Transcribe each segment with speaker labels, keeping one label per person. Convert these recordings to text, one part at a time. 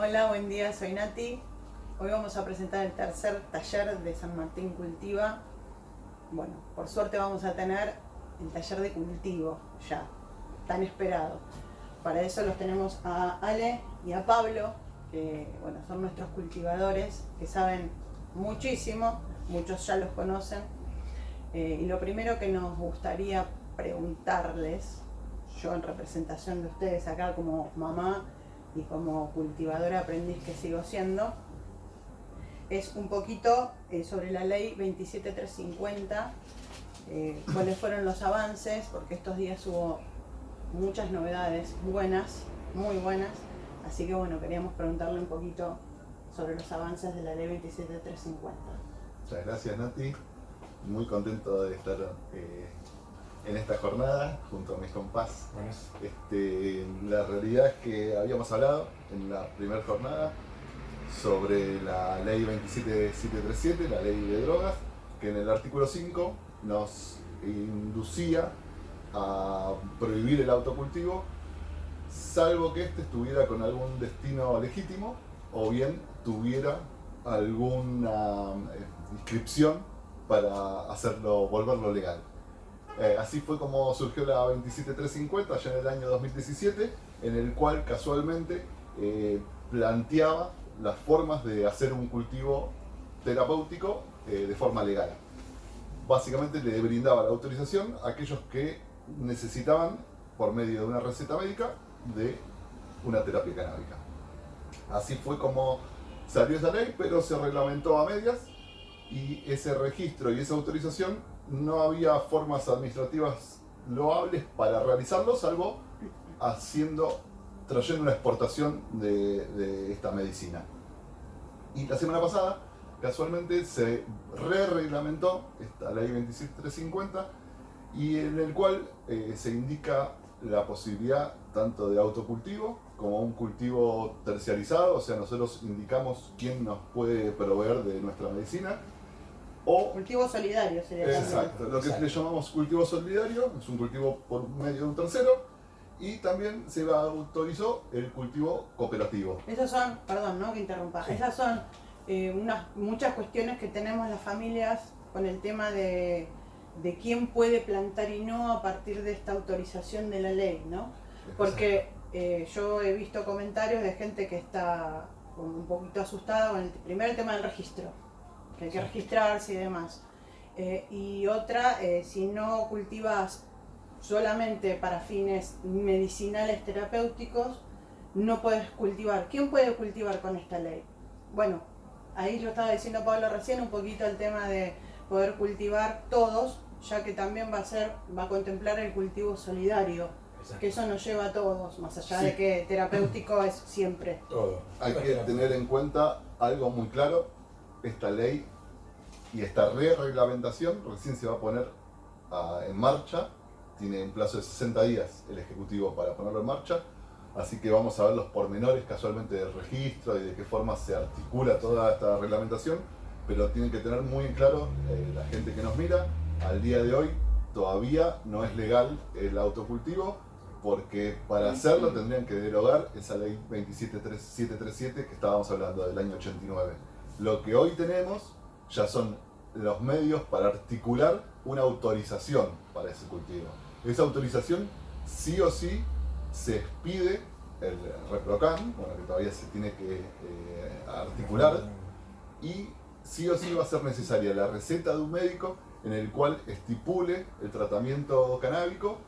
Speaker 1: Hola, buen día, soy Nati. Hoy vamos a presentar el tercer taller de San Martín Cultiva. Bueno, por suerte vamos a tener el taller de cultivo ya, tan esperado. Para eso los tenemos a Ale y a Pablo, que bueno, son nuestros cultivadores, que saben muchísimo, muchos ya los conocen. Y lo primero que nos gustaría preguntarles, yo en representación de ustedes acá como mamá y como cultivadora aprendiz que sigo siendo, es un poquito sobre la ley 27350, cuáles fueron los avances, porque estos días hubo muchas novedades buenas, muy buenas, así que bueno, queríamos preguntarle un poquito sobre los avances de la ley 27350.
Speaker 2: Muchas gracias, Nati. Muy contento de estar en esta jornada junto a mis compás. La realidad es que habíamos hablado en la primera jornada sobre la ley 27737, la ley de drogas, que en el artículo 5 nos inducía a prohibir el autocultivo, salvo que éste estuviera con algún destino legítimo o bien tuviera alguna inscripción para volverlo legal. Así fue como surgió la 27350 allá en el año 2017, en el cual casualmente planteaba las formas de hacer un cultivo terapéutico de forma legal. Básicamente le brindaba la autorización a aquellos que necesitaban, por medio de una receta médica, de una terapia canábica. Así fue como salió esa ley, pero se reglamentó a medias, y ese registro y esa autorización no había formas administrativas loables para realizarlo, salvo trayendo una exportación de esta medicina. Y la semana pasada, casualmente, se reglamentó esta ley 27350, y en el cual se indica la posibilidad tanto de autocultivo como un cultivo terciarizado, o sea, nosotros indicamos quién nos puede proveer de nuestra medicina. O
Speaker 1: cultivo solidario sería.
Speaker 2: Exacto, lo que le llamamos cultivo solidario, es un cultivo por medio de un tercero, y también se autorizó el cultivo cooperativo.
Speaker 1: Esas son, perdón, ¿no? Que interrumpa, sí. Esas son muchas cuestiones que tenemos las familias con el tema de quién puede plantar y no a partir de esta autorización de la ley, ¿no? Porque yo he visto comentarios de gente que está un poquito asustada con el tema del registro, que hay que registrarse y demás. Y otra, si no cultivas solamente para fines medicinales terapéuticos, no puedes cultivar. ¿Quién puede cultivar con esta ley? Bueno, ahí lo estaba diciendo Pablo recién, un poquito el tema de poder cultivar todos, ya que también va a contemplar el cultivo solidario. Exacto. Que eso nos lleva a todos, más allá de que terapéutico es siempre.
Speaker 2: Todo. Hay que tener en cuenta algo muy claro: esta ley y esta reglamentación recién se va a poner en marcha. Tiene un plazo de 60 días el Ejecutivo para ponerlo en marcha, así que vamos a ver los pormenores casualmente del registro y de qué forma se articula toda esta reglamentación, pero tienen que tener muy en claro la gente que nos mira, al día de hoy todavía no es legal el autocultivo, porque para hacerlo tendrían que derogar esa ley 27737 que estábamos hablando del año 89. Lo que hoy tenemos ya son los medios para articular una autorización para ese cultivo. Esa autorización sí o sí se expide el ReproCan, bueno, que todavía se tiene que articular, y sí o sí va a ser necesaria la receta de un médico en el cual estipule el tratamiento canábico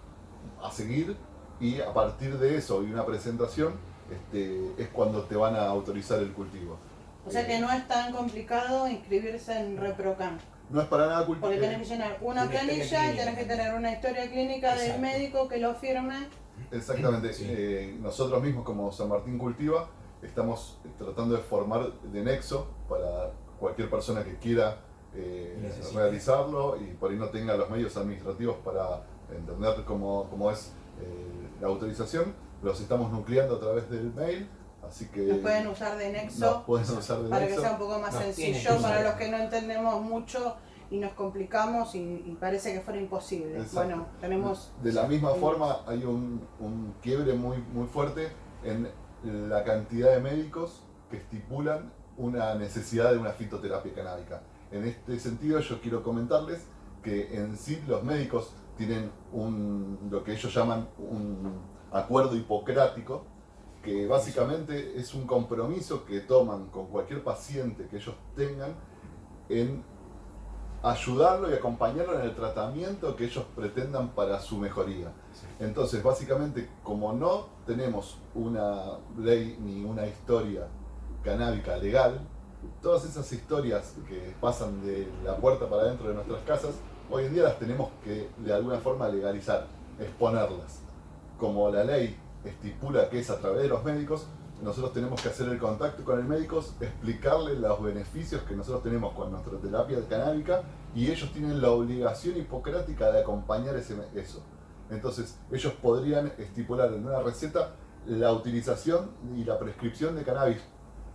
Speaker 2: a seguir, y a partir de eso y una presentación es cuando te van a autorizar el cultivo.
Speaker 1: O sea que no es tan complicado inscribirse en ReproCan.
Speaker 2: No es para nada cultivo.
Speaker 1: Porque tenés que llenar una planilla y tenés que tener una historia clínica del médico que lo firme.
Speaker 2: Exactamente. Sí. Nosotros mismos como San Martín Cultiva estamos tratando de formar de nexo para cualquier persona que quiera realizarlo y por ahí no tenga los medios administrativos para entender cómo es la autorización. Los estamos nucleando a través del mail. Así que
Speaker 1: nos pueden usar de nexo para que sea un poco más sencillo para los que no entendemos mucho y nos complicamos y parece que fuera imposible. Exacto. Bueno, tenemos...
Speaker 2: De la misma forma hay un quiebre muy fuerte en la cantidad de médicos que estipulan una necesidad de una fitoterapia canábica. En este sentido yo quiero comentarles que en sí los médicos tienen lo que ellos llaman un acuerdo hipocrático, que básicamente es un compromiso que toman con cualquier paciente que ellos tengan en ayudarlo y acompañarlo en el tratamiento que ellos pretendan para su mejoría. Entonces, básicamente, como no tenemos una ley ni una historia canábica legal, todas esas historias que pasan de la puerta para adentro de nuestras casas, hoy en día las tenemos que de alguna forma legalizar, exponerlas. Como la ley estipula que es a través de los médicos, nosotros tenemos que hacer el contacto con el médico, explicarle los beneficios que nosotros tenemos con nuestra terapia canábica, y ellos tienen la obligación hipocrática de acompañar eso. Entonces, ellos podrían estipular en una receta la utilización y la prescripción de cannabis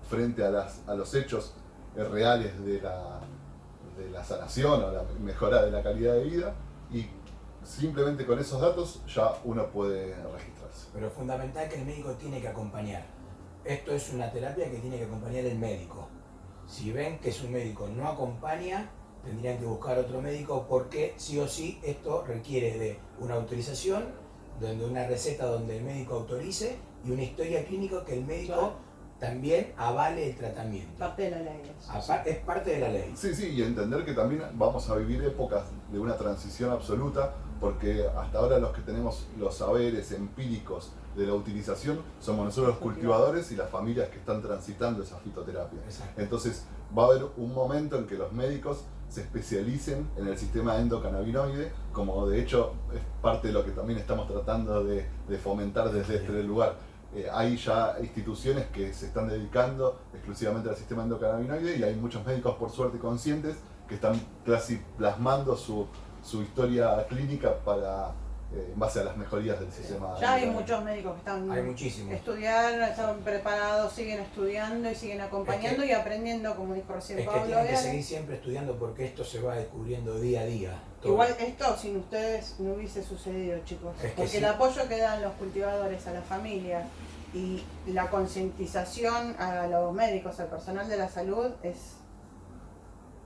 Speaker 2: frente a los hechos reales de la sanación o la mejora de la calidad de vida, y simplemente con esos datos ya uno puede registrarse.
Speaker 3: Pero es fundamental que el médico tiene que acompañar. Esto es una terapia que tiene que acompañar el médico. Si ven que su médico no acompaña, tendrían que buscar otro médico, porque sí o sí esto requiere de una autorización, donde una receta donde el médico autorice, y una historia clínica que el médico también avale el tratamiento.
Speaker 1: Parte de la ley.
Speaker 3: Es parte de la ley.
Speaker 2: Sí, y entender que también vamos a vivir épocas de una transición absoluta, porque hasta ahora los que tenemos los saberes empíricos de la utilización somos nosotros los cultivadores y las familias que están transitando esa fitoterapia.
Speaker 3: Exacto.
Speaker 2: Entonces va a haber un momento en que los médicos se especialicen en el sistema endocannabinoide, como de hecho es parte de lo que también estamos tratando de fomentar desde este lugar. Hay ya instituciones que se están dedicando exclusivamente al sistema endocannabinoide, y hay muchos médicos, por suerte, conscientes que están casi plasmando su historia clínica para en base a las mejorías del sistema.
Speaker 1: Ya hay muchos médicos que están estudiando, están preparados, siguen estudiando y siguen acompañando y aprendiendo, como dijo recién Pablo.
Speaker 3: Es que tienen que seguir siempre estudiando, porque esto se va descubriendo día a día. Todo.
Speaker 1: Igual esto sin ustedes no hubiese sucedido, chicos, porque sí, el apoyo que dan los cultivadores a las familias y la concientización a los médicos, al personal de la salud,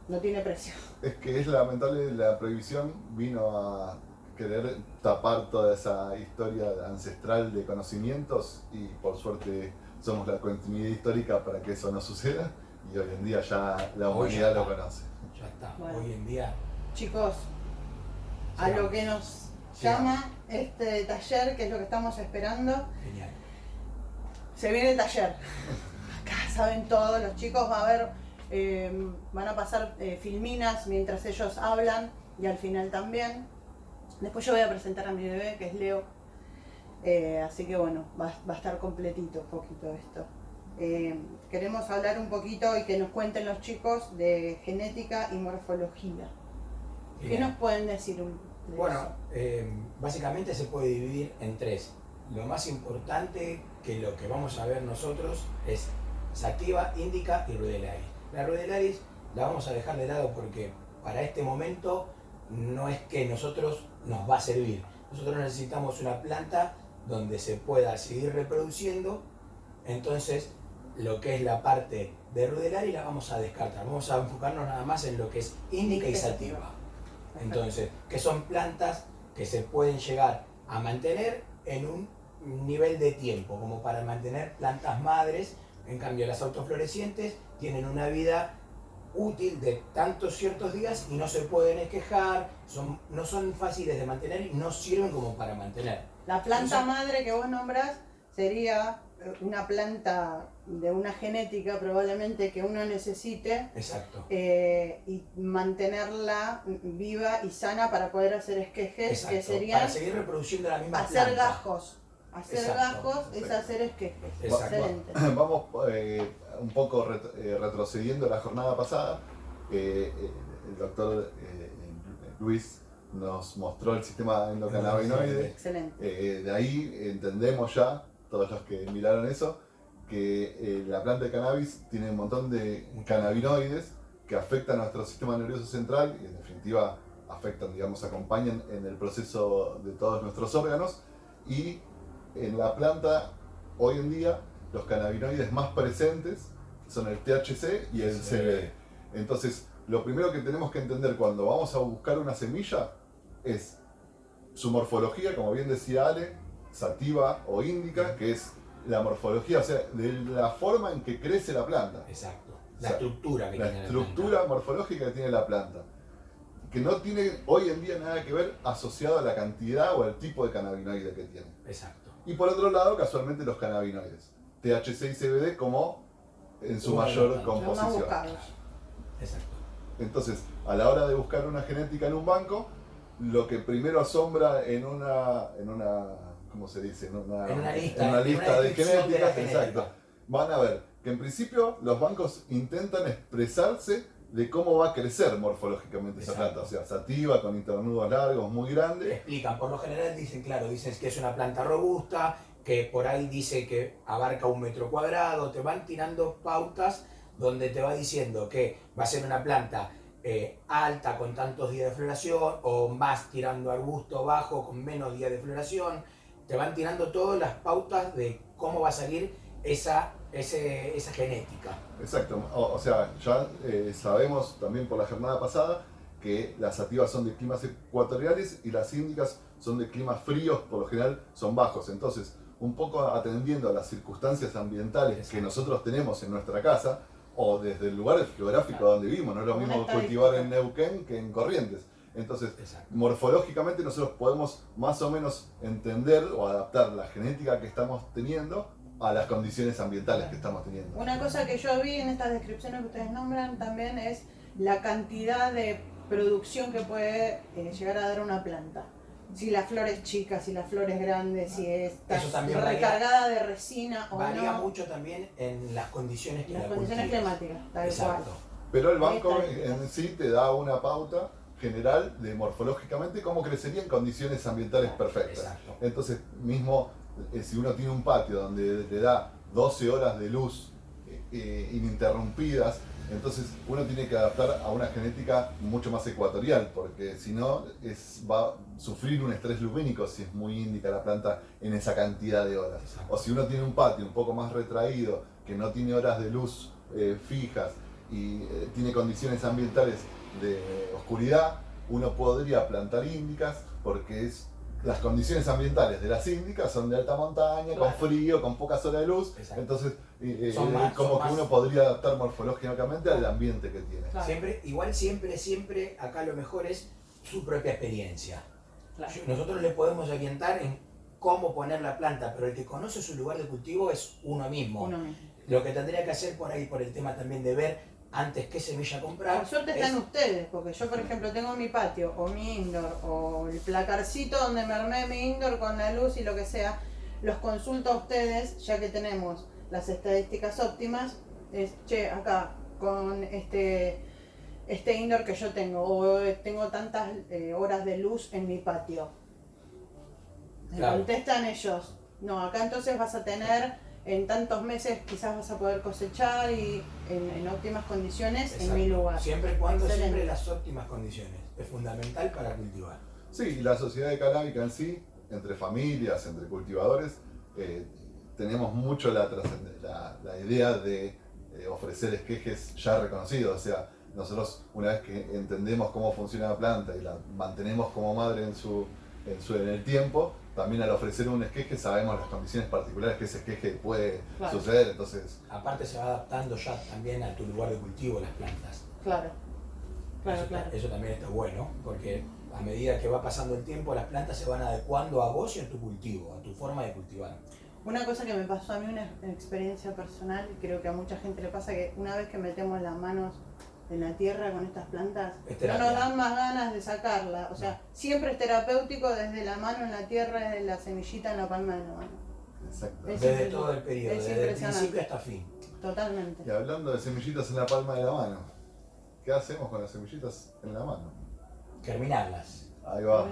Speaker 1: no tiene precio.
Speaker 2: Es que es lamentable, la prohibición vino a querer tapar toda esa historia ancestral de conocimientos, y por suerte somos la continuidad histórica para que eso no suceda, y hoy en día ya la humanidad lo conoce.
Speaker 3: Ya está,
Speaker 1: bueno,
Speaker 3: hoy en día.
Speaker 1: Chicos, a lo que nos llama este taller, que es lo que estamos esperando.
Speaker 3: Genial.
Speaker 1: Se viene el taller. Acá saben todos, los chicos va a haber, van a pasar filminas mientras ellos hablan, y al final también. Después yo voy a presentar a mi bebé, que es Leo, así que bueno, va a estar completito un poquito esto. Queremos hablar un poquito y que nos cuenten los chicos de genética y morfología.
Speaker 3: Bien.
Speaker 1: ¿Qué nos pueden decir de
Speaker 3: bueno,
Speaker 1: eso?
Speaker 3: básicamente se puede dividir en tres. Lo más importante, que lo que vamos a ver nosotros, es Sativa, Indica y Rudelaris. La Rudelaris la vamos a dejar de lado porque para este momento no es que nosotros nos va a servir. Nosotros necesitamos una planta donde se pueda seguir reproduciendo. Entonces, lo que es la parte de Rudelaris la vamos a descartar. Vamos a enfocarnos nada más en lo que es Indica y Sativa. Entonces, que son plantas que se pueden llegar a mantener en un nivel de tiempo, como para mantener plantas madres. En cambio, las autoflorecientes tienen una vida útil de tantos ciertos días y no se pueden quejar, no son fáciles de mantener y no sirven como para mantener.
Speaker 1: La planta madre que vos nombrás sería una planta de una genética probablemente que uno necesite.
Speaker 3: Exacto.
Speaker 1: Y mantenerla viva y sana para poder hacer esquejes.
Speaker 3: Exacto.
Speaker 1: Que serían
Speaker 3: para seguir reproduciendo la misma
Speaker 1: hacer
Speaker 3: planta.
Speaker 1: Gajos. Hacer gajos es hacer esquejes. Excelente.
Speaker 2: Vamos un poco retrocediendo la jornada pasada. El doctor Luis nos mostró el sistema endocannabinoide.
Speaker 1: Excelente.
Speaker 2: De ahí entendemos ya, todos los que miraron eso, que la planta de cannabis tiene un montón de cannabinoides que afectan a nuestro sistema nervioso central y en definitiva afectan, digamos, acompañan en el proceso de todos nuestros órganos. Y en la planta hoy en día los cannabinoides más presentes son el THC y el CBD. Entonces, lo primero que tenemos que entender cuando vamos a buscar una semilla es su morfología, como bien decía Ale, sativa o índica, que es la morfología, o sea, de la forma en que crece la planta.
Speaker 3: Exacto.
Speaker 2: O
Speaker 3: La
Speaker 2: sea,
Speaker 3: estructura que
Speaker 2: la
Speaker 3: tiene
Speaker 2: estructura
Speaker 3: la planta.
Speaker 2: morfológica que tiene la planta. Que no tiene hoy en día nada que ver asociado a la cantidad o al tipo de cannabinoide que tiene.
Speaker 3: Exacto.
Speaker 2: Y por otro lado, casualmente los cannabinoides. THC y CBD como en su mayor
Speaker 1: Los más
Speaker 2: composición.
Speaker 1: buscados.
Speaker 3: Exacto.
Speaker 2: Entonces, a la hora de buscar una genética en un banco, lo que primero asombra en una ¿cómo se dice? En una lista de
Speaker 3: descripción de la
Speaker 2: genéticas,
Speaker 3: genética.
Speaker 2: exacto. Van a ver que en principio los bancos intentan expresarse de cómo va a crecer morfológicamente esa
Speaker 3: Exacto.
Speaker 2: planta. O sea, sativa, con internudos largos, muy grandes.
Speaker 3: Explican, por lo general dicen que es una planta robusta, que por ahí dice que abarca 1 metro cuadrado, te van tirando pautas donde te va diciendo que va a ser una planta alta con tantos días de floración o más tirando arbusto bajo con menos días de floración. Te van tirando todas las pautas de cómo va a salir esa genética.
Speaker 2: Exacto, o sea, ya sabemos también por la jornada pasada que las sativas son de climas ecuatoriales y las índicas son de climas fríos, por lo general son bajos. Entonces, un poco atendiendo a las circunstancias ambientales que nosotros tenemos en nuestra casa o desde el lugar geográfico donde vivimos, no es lo
Speaker 1: Como
Speaker 2: mismo
Speaker 1: una
Speaker 2: cultivar en
Speaker 1: estadística.
Speaker 2: Neuquén que en Corrientes. Entonces,
Speaker 3: Exacto.
Speaker 2: morfológicamente nosotros podemos más o menos entender o adaptar la genética que estamos teniendo a las condiciones ambientales que estamos teniendo.
Speaker 1: Una cosa que yo vi en estas descripciones que ustedes nombran también es la cantidad de producción que puede llegar a dar una planta. Si la flor es chica, si la flor es grande, si está
Speaker 3: Eso también
Speaker 1: recargada de resina o
Speaker 3: Varía
Speaker 1: no.
Speaker 3: mucho también en las condiciones que
Speaker 1: Las
Speaker 3: la
Speaker 1: condiciones
Speaker 3: cultivas.
Speaker 1: climáticas, tal
Speaker 3: Exacto.
Speaker 1: cual.
Speaker 2: Pero el banco
Speaker 1: Ahí está.
Speaker 2: en sí te da una pauta general de morfológicamente cómo crecería en condiciones ambientales perfectas.
Speaker 3: Exacto.
Speaker 2: Entonces, mismo si uno tiene un patio donde le da 12 horas de luz ininterrumpidas, entonces uno tiene que adaptar a una genética mucho más ecuatorial, porque si no va a sufrir un estrés lumínico si es muy índica la planta en esa cantidad de horas.
Speaker 3: Exacto.
Speaker 2: O si uno tiene un patio un poco más retraído, que no tiene horas de luz fijas y tiene condiciones ambientales de oscuridad, uno podría plantar índicas porque las condiciones ambientales de las índicas son de alta montaña,
Speaker 1: Claro.
Speaker 2: con frío, con pocas horas de luz,
Speaker 3: Exacto.
Speaker 2: entonces
Speaker 3: Son más-
Speaker 2: como
Speaker 3: son
Speaker 2: que
Speaker 3: más-
Speaker 2: uno podría adaptar morfológicamente al ambiente que tiene.
Speaker 1: Claro.
Speaker 3: Siempre, acá lo mejor es su propia experiencia.
Speaker 1: Claro.
Speaker 3: Nosotros le podemos orientar en cómo poner la planta, pero el que conoce su lugar de cultivo es uno mismo.
Speaker 1: Uno mismo.
Speaker 3: Lo que tendría que hacer por ahí, por el tema también de ver antes qué semilla comprar.
Speaker 1: Por suerte están ustedes, porque yo por ejemplo tengo mi patio o mi indoor o el placarcito donde me armé mi indoor con la luz y lo que sea, los consulto a ustedes ya que tenemos las estadísticas óptimas, es, che, acá con este indoor que yo tengo o tengo tantas horas de luz en mi patio. Me
Speaker 3: Claro.
Speaker 1: contestan ellos, no, acá entonces vas a tener en tantos meses quizás vas a poder cosechar y en óptimas condiciones
Speaker 3: Exacto.
Speaker 1: en mi lugar.
Speaker 3: Siempre y cuando
Speaker 1: Excelente.
Speaker 3: siempre las óptimas condiciones. Es fundamental para cultivar.
Speaker 2: Sí, y la sociedad de canábica en sí, entre familias, entre cultivadores, tenemos mucho la idea de ofrecer esquejes ya reconocidos. O sea, nosotros una vez que entendemos cómo funciona la planta y la mantenemos como madre en el tiempo, también al ofrecer un esqueje sabemos las condiciones particulares que ese esqueje puede
Speaker 1: Claro.
Speaker 2: suceder. Entonces,
Speaker 3: Aparte se va adaptando ya también a tu lugar de cultivo las plantas.
Speaker 1: Claro, claro,
Speaker 3: Eso,
Speaker 1: claro.
Speaker 3: eso también está bueno, porque a medida que va pasando el tiempo, las plantas se van adecuando a vos y a tu cultivo, a tu forma de cultivar.
Speaker 1: Una cosa que me pasó a mí, una experiencia personal, y creo que a mucha gente le pasa, que una vez que metemos las manos en la tierra con estas plantas,
Speaker 3: Es
Speaker 1: no
Speaker 3: terapia.
Speaker 1: nos dan más ganas de sacarla. O sea, siempre es terapéutico desde la mano en la tierra, desde la semillita en la palma de la mano.
Speaker 2: exacto.
Speaker 1: Es
Speaker 3: Desde
Speaker 1: impresionante.
Speaker 3: todo el periodo,
Speaker 1: Es
Speaker 3: desde el
Speaker 1: impresionante.
Speaker 3: principio hasta fin.
Speaker 1: Totalmente.
Speaker 2: Y hablando de semillitas en la palma de la mano, ¿qué hacemos con las semillitas en la mano?
Speaker 3: Germinarlas.
Speaker 2: Ahí va.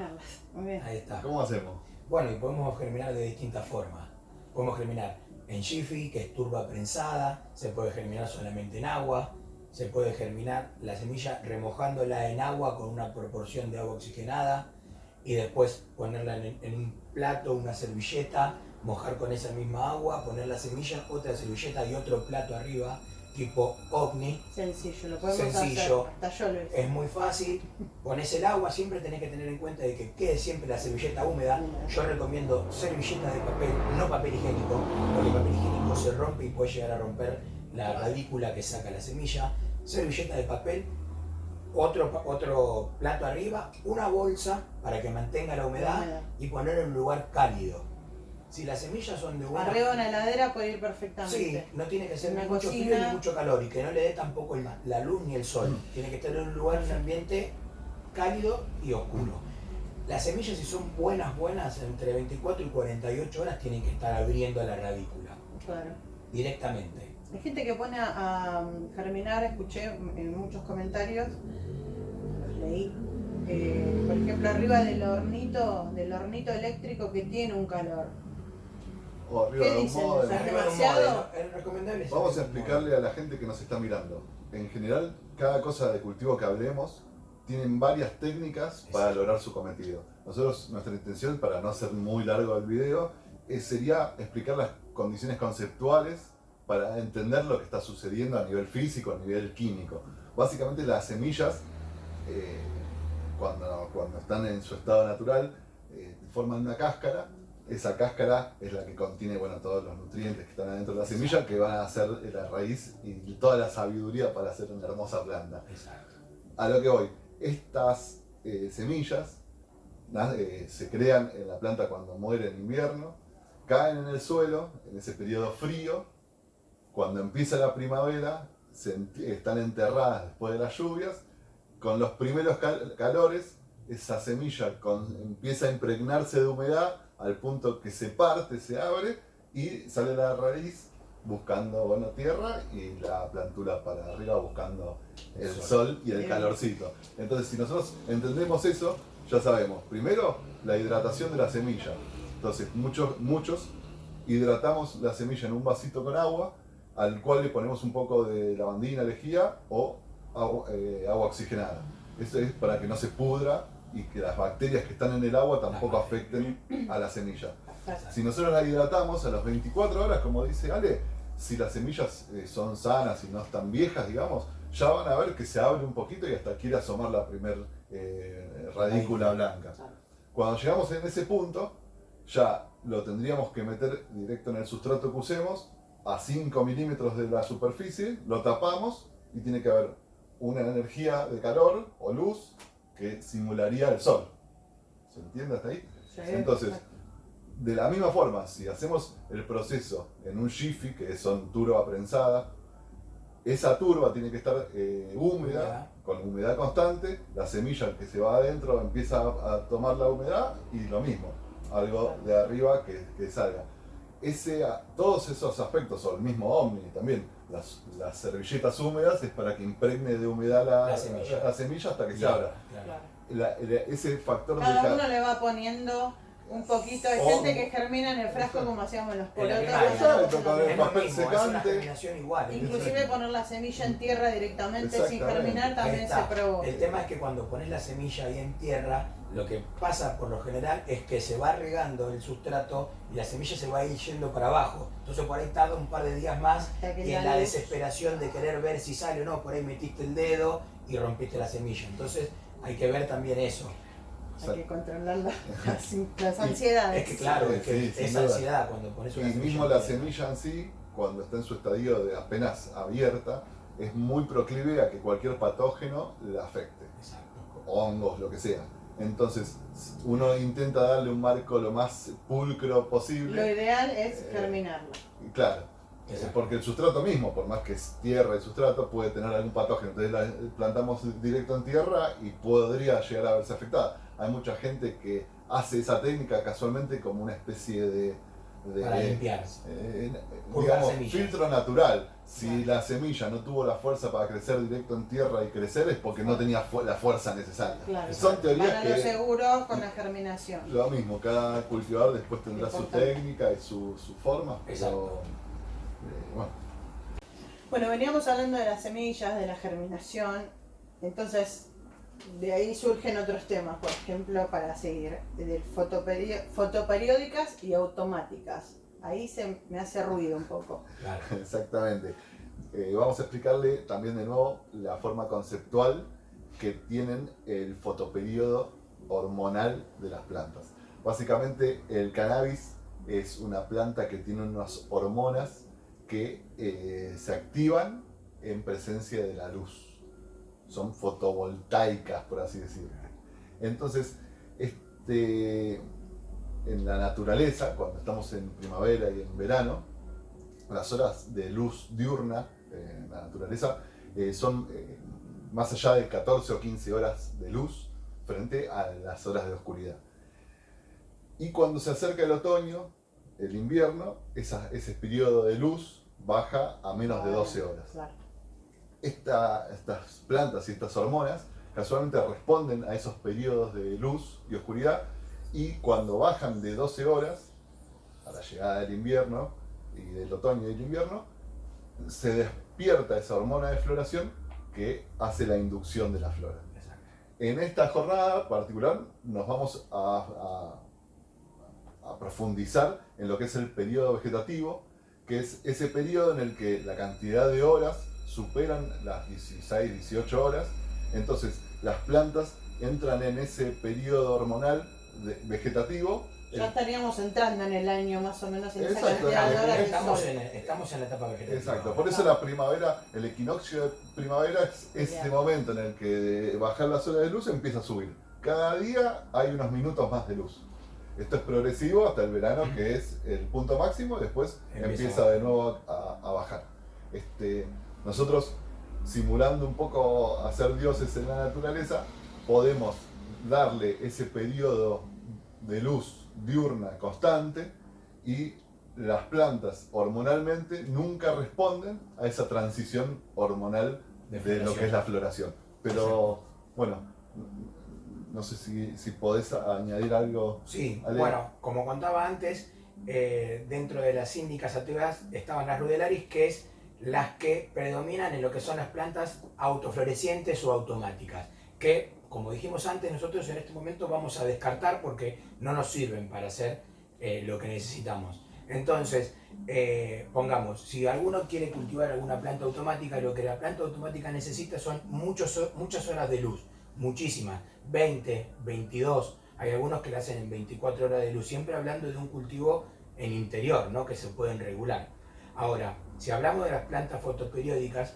Speaker 1: Muy bien.
Speaker 3: Ahí está.
Speaker 2: ¿Cómo hacemos?
Speaker 3: Bueno, y podemos germinar de distintas formas. Podemos germinar en jiffy, que es turba prensada, se puede germinar solamente en agua, se puede germinar la semilla remojándola en agua con una proporción de agua oxigenada y después ponerla en un plato, una servilleta, mojar con esa misma agua, poner la semilla, otra servilleta y otro plato arriba, tipo ovni.
Speaker 1: Sencillo, lo podemos
Speaker 3: Sencillo.
Speaker 1: hacer. Hasta yo lo hice.
Speaker 3: Es muy fácil, pones el agua, siempre tenés que tener en cuenta de que quede siempre la servilleta húmeda. Yo recomiendo servilletas de papel, no papel higiénico, porque el papel higiénico se rompe y puede llegar a romper la radícula que saca la semilla. Servilleta de papel, otro plato arriba, una bolsa para que mantenga la humedad y ponerlo en un lugar cálido. Si las semillas son de buena...
Speaker 1: Arriba en la heladera puede ir perfectamente.
Speaker 3: Sí, no tiene que ser
Speaker 1: Una
Speaker 3: ni mucho
Speaker 1: cocina.
Speaker 3: frío ni mucho calor y que no le dé tampoco la luz ni el sol. Tiene que estar en un lugar, un ambiente cálido y oscuro. Las semillas, si son buenas, entre 24 y 48 horas tienen que estar abriendo la radícula
Speaker 1: Claro.
Speaker 3: directamente.
Speaker 1: Hay gente que pone a germinar, escuché en muchos comentarios, los leí, por ejemplo, arriba del hornito eléctrico que tiene un calor.
Speaker 2: O arriba
Speaker 1: ¿Qué
Speaker 2: de un
Speaker 1: dicen?
Speaker 2: módem.
Speaker 1: O sea,
Speaker 3: Arriba de un
Speaker 1: demasiado.
Speaker 3: modelo, es recomendable.
Speaker 2: Vamos a explicarle a la gente que nos está mirando. En general, cada cosa de cultivo que hablemos tienen varias técnicas para lograr su cometido. Nosotros, nuestra intención, para no hacer muy largo el video, sería explicar las condiciones conceptuales para entender lo que está sucediendo a nivel físico, a nivel químico. Básicamente las semillas, cuando están en su estado natural, forman una cáscara. Esa cáscara es la que contiene, bueno, todos los nutrientes que están adentro de la semilla, que van a ser la raíz y toda la sabiduría para hacer una hermosa planta.
Speaker 3: Exacto.
Speaker 2: A lo que voy, estas semillas se crean en la planta cuando muere en invierno, caen en el suelo en ese periodo frío. Cuando empieza la primavera, están enterradas después de las lluvias. Con los primeros calores, esa semilla empieza a impregnarse de humedad al punto que se parte, se abre y sale la raíz buscando, bueno, tierra, y la plantula para arriba buscando el sol y el calorcito. Entonces, si nosotros entendemos eso, ya sabemos, primero, la hidratación de la semilla. Entonces, muchos hidratamos la semilla en un vasito con agua, al cual le ponemos un poco de lavandina, lejía o agua oxigenada. Eso es para que no se pudra y que las bacterias que están en el agua tampoco afecten a la semilla. Si nosotros la hidratamos a las 24 horas, como dice Ale, si las semillas son sanas y no están viejas, digamos, ya van a ver que se abre un poquito y hasta quiere asomar la primer radícula blanca. Cuando llegamos en ese punto, ya lo tendríamos que meter directo en el sustrato que usemos, a 5 milímetros de la superficie, lo tapamos y tiene que haber una energía de calor o luz que simularía el sol. ¿Se entiende hasta ahí?
Speaker 1: Sí.
Speaker 2: Entonces, de la misma forma, si hacemos el proceso en un jiffy, que son turba prensada, esa turba tiene que estar húmeda, con humedad constante, la semilla que se va adentro empieza a tomar la humedad y lo mismo, algo de arriba que salga. Todos esos aspectos, o el mismo Omni también, las servilletas húmedas es para que impregne de humedad la semilla hasta que se abra.
Speaker 1: Claro.
Speaker 2: Ese factor
Speaker 1: Cada
Speaker 2: de...
Speaker 1: uno le va poniendo un poquito. Hay gente que germina en el frasco como hacíamos en los porotos.
Speaker 2: Exacto, con el
Speaker 3: Es lo
Speaker 2: papel
Speaker 3: mismo, es una
Speaker 2: secante.
Speaker 3: germinación igual.
Speaker 1: Inclusive poner la semilla en tierra directamente sin
Speaker 2: Exactamente.
Speaker 1: germinar también
Speaker 3: Ahí
Speaker 1: se
Speaker 3: está.
Speaker 1: probó.
Speaker 3: El tema es que cuando pones la semilla ahí en tierra, lo que pasa por lo general es que se va regando el sustrato y la semilla se va a ir yendo para abajo. Entonces por ahí tarda un par de días más y en la desesperación de querer ver si sale o no, por ahí metiste el dedo y rompiste la semilla. Entonces hay que ver también eso.
Speaker 1: Hay que controlar las ansiedades.
Speaker 3: Es que claro, es que
Speaker 2: Sí, sin
Speaker 3: esa
Speaker 2: duda.
Speaker 3: ansiedad cuando pones una
Speaker 2: Y
Speaker 3: semilla
Speaker 2: mismo
Speaker 3: en
Speaker 2: la
Speaker 3: tierra.
Speaker 2: semilla en sí, cuando está en su estadio de apenas abierta, es muy proclive a que cualquier patógeno la afecte.
Speaker 3: Exacto.
Speaker 2: Hongos, lo que sea. Entonces, uno intenta darle un marco lo más pulcro
Speaker 1: Lo
Speaker 2: posible.
Speaker 1: ideal es germinarla.
Speaker 2: Y claro,
Speaker 3: Exacto.
Speaker 2: porque el sustrato mismo, por más que es tierra el sustrato, puede tener algún patógeno. Entonces la plantamos directo en tierra y podría llegar a verse afectada. Hay mucha gente que hace esa técnica casualmente como una especie de
Speaker 3: Para limpiar.
Speaker 2: digamos,
Speaker 3: semillas.
Speaker 2: filtro natural. Si la semilla no tuvo la fuerza para crecer directo en tierra y crecer, es porque no tenía la fuerza necesaria.
Speaker 1: Claro.
Speaker 2: Son teorías
Speaker 1: Para lo
Speaker 2: que
Speaker 1: seguro con la germinación.
Speaker 2: lo mismo, cada cultivador después tendrá su
Speaker 1: Importante.
Speaker 2: técnica y su forma, pero
Speaker 3: Exacto.
Speaker 2: bueno,
Speaker 1: Bueno, veníamos hablando de las semillas, de la germinación. Entonces, de ahí surgen otros temas, por ejemplo, para seguir, de fotoperiódicas y automáticas. Ahí me hace ruido un poco.
Speaker 3: Claro.
Speaker 2: Exactamente. Vamos a explicarle también de nuevo la forma conceptual que tienen el fotoperíodo hormonal de las plantas. Básicamente el cannabis es una planta que tiene unas hormonas que se activan en presencia de la luz. Son fotovoltaicas, por así decirlo. Entonces, en la naturaleza, cuando estamos en primavera y en verano, las horas de luz diurna en la naturaleza son más allá de 14 o 15 horas de luz frente a las horas de oscuridad. Y cuando se acerca el otoño, el invierno, ese periodo de luz baja a menos de 12 horas.
Speaker 1: Claro.
Speaker 2: Estas plantas y estas hormonas casualmente responden a esos periodos de luz y oscuridad, y cuando bajan de 12 horas, a la llegada del invierno y del otoño y del invierno, se despierta esa hormona de floración que hace la inducción de la flora. En esta jornada particular nos vamos a profundizar en lo que es el periodo vegetativo, que es ese periodo en el que la cantidad de horas superan las 16, 18 horas. Entonces las plantas entran en ese periodo hormonal vegetativo.
Speaker 1: Ya estaríamos entrando en el año más o menos en esa
Speaker 2: Exacto.
Speaker 1: cantidad de horas.
Speaker 3: Estamos en la etapa vegetativa.
Speaker 2: Exacto, por eso la primavera, el equinoccio de primavera es ese momento en el que de bajar las horas de luz empieza a subir. Cada día hay unos minutos más de luz. Esto es progresivo hasta el verano, que es el punto máximo, después empieza de nuevo a bajar. Nosotros, simulando un poco a ser dioses en la naturaleza, podemos darle ese periodo de luz diurna constante, y las plantas hormonalmente nunca responden a esa transición hormonal de lo que es la floración. Pero bueno, no sé si podés añadir algo.
Speaker 3: Sí,
Speaker 2: Ale.
Speaker 3: bueno, como contaba antes, dentro de las índicas sativas estaban las rudelaris, que es las que predominan en lo que son las plantas autoflorecientes o automáticas, que, como dijimos antes, nosotros en este momento vamos a descartar porque no nos sirven para hacer lo que necesitamos. Entonces, pongamos, si alguno quiere cultivar alguna planta automática, lo que la planta automática necesita son muchas horas de luz, muchísimas, 20, 22, hay algunos que la hacen en 24 horas de luz, siempre hablando de un cultivo en interior, ¿no? Que se pueden regular. Ahora, si hablamos de las plantas fotoperiódicas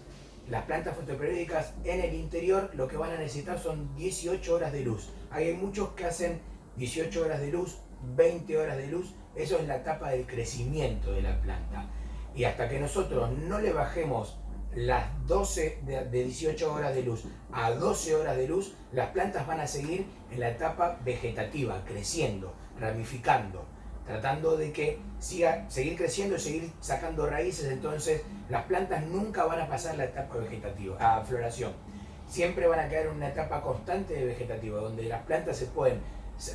Speaker 3: en el interior lo que van a necesitar son 18 horas de luz. Hay muchos que hacen 18 horas de luz, 20 horas de luz, eso es la etapa del crecimiento de la planta. Y hasta que nosotros no le bajemos las 12 de 18 horas de luz a 12 horas de luz, las plantas van a seguir en la etapa vegetativa, creciendo, ramificando, tratando de que seguir creciendo y seguir sacando raíces. Entonces las plantas nunca van a pasar la etapa vegetativa, a floración. Siempre van a quedar en una etapa constante de vegetativa, donde las plantas se pueden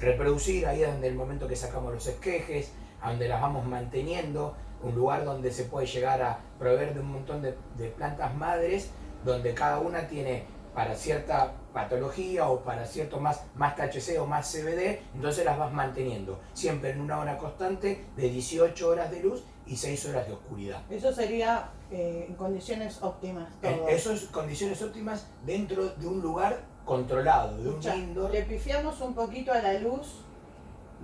Speaker 3: reproducir, ahí es donde el momento que sacamos los esquejes, a donde las vamos manteniendo, un lugar donde se puede llegar a proveer de un montón de plantas madres, donde cada una tiene para cierta patología o para cierto más THC o más CBD, entonces las vas manteniendo, siempre en una hora constante de 18 horas de luz y 6 horas de oscuridad.
Speaker 1: Eso sería en condiciones óptimas.
Speaker 3: Eso es condiciones óptimas dentro de un lugar controlado, de un indoor.
Speaker 1: Le pifiamos un poquito a la luz.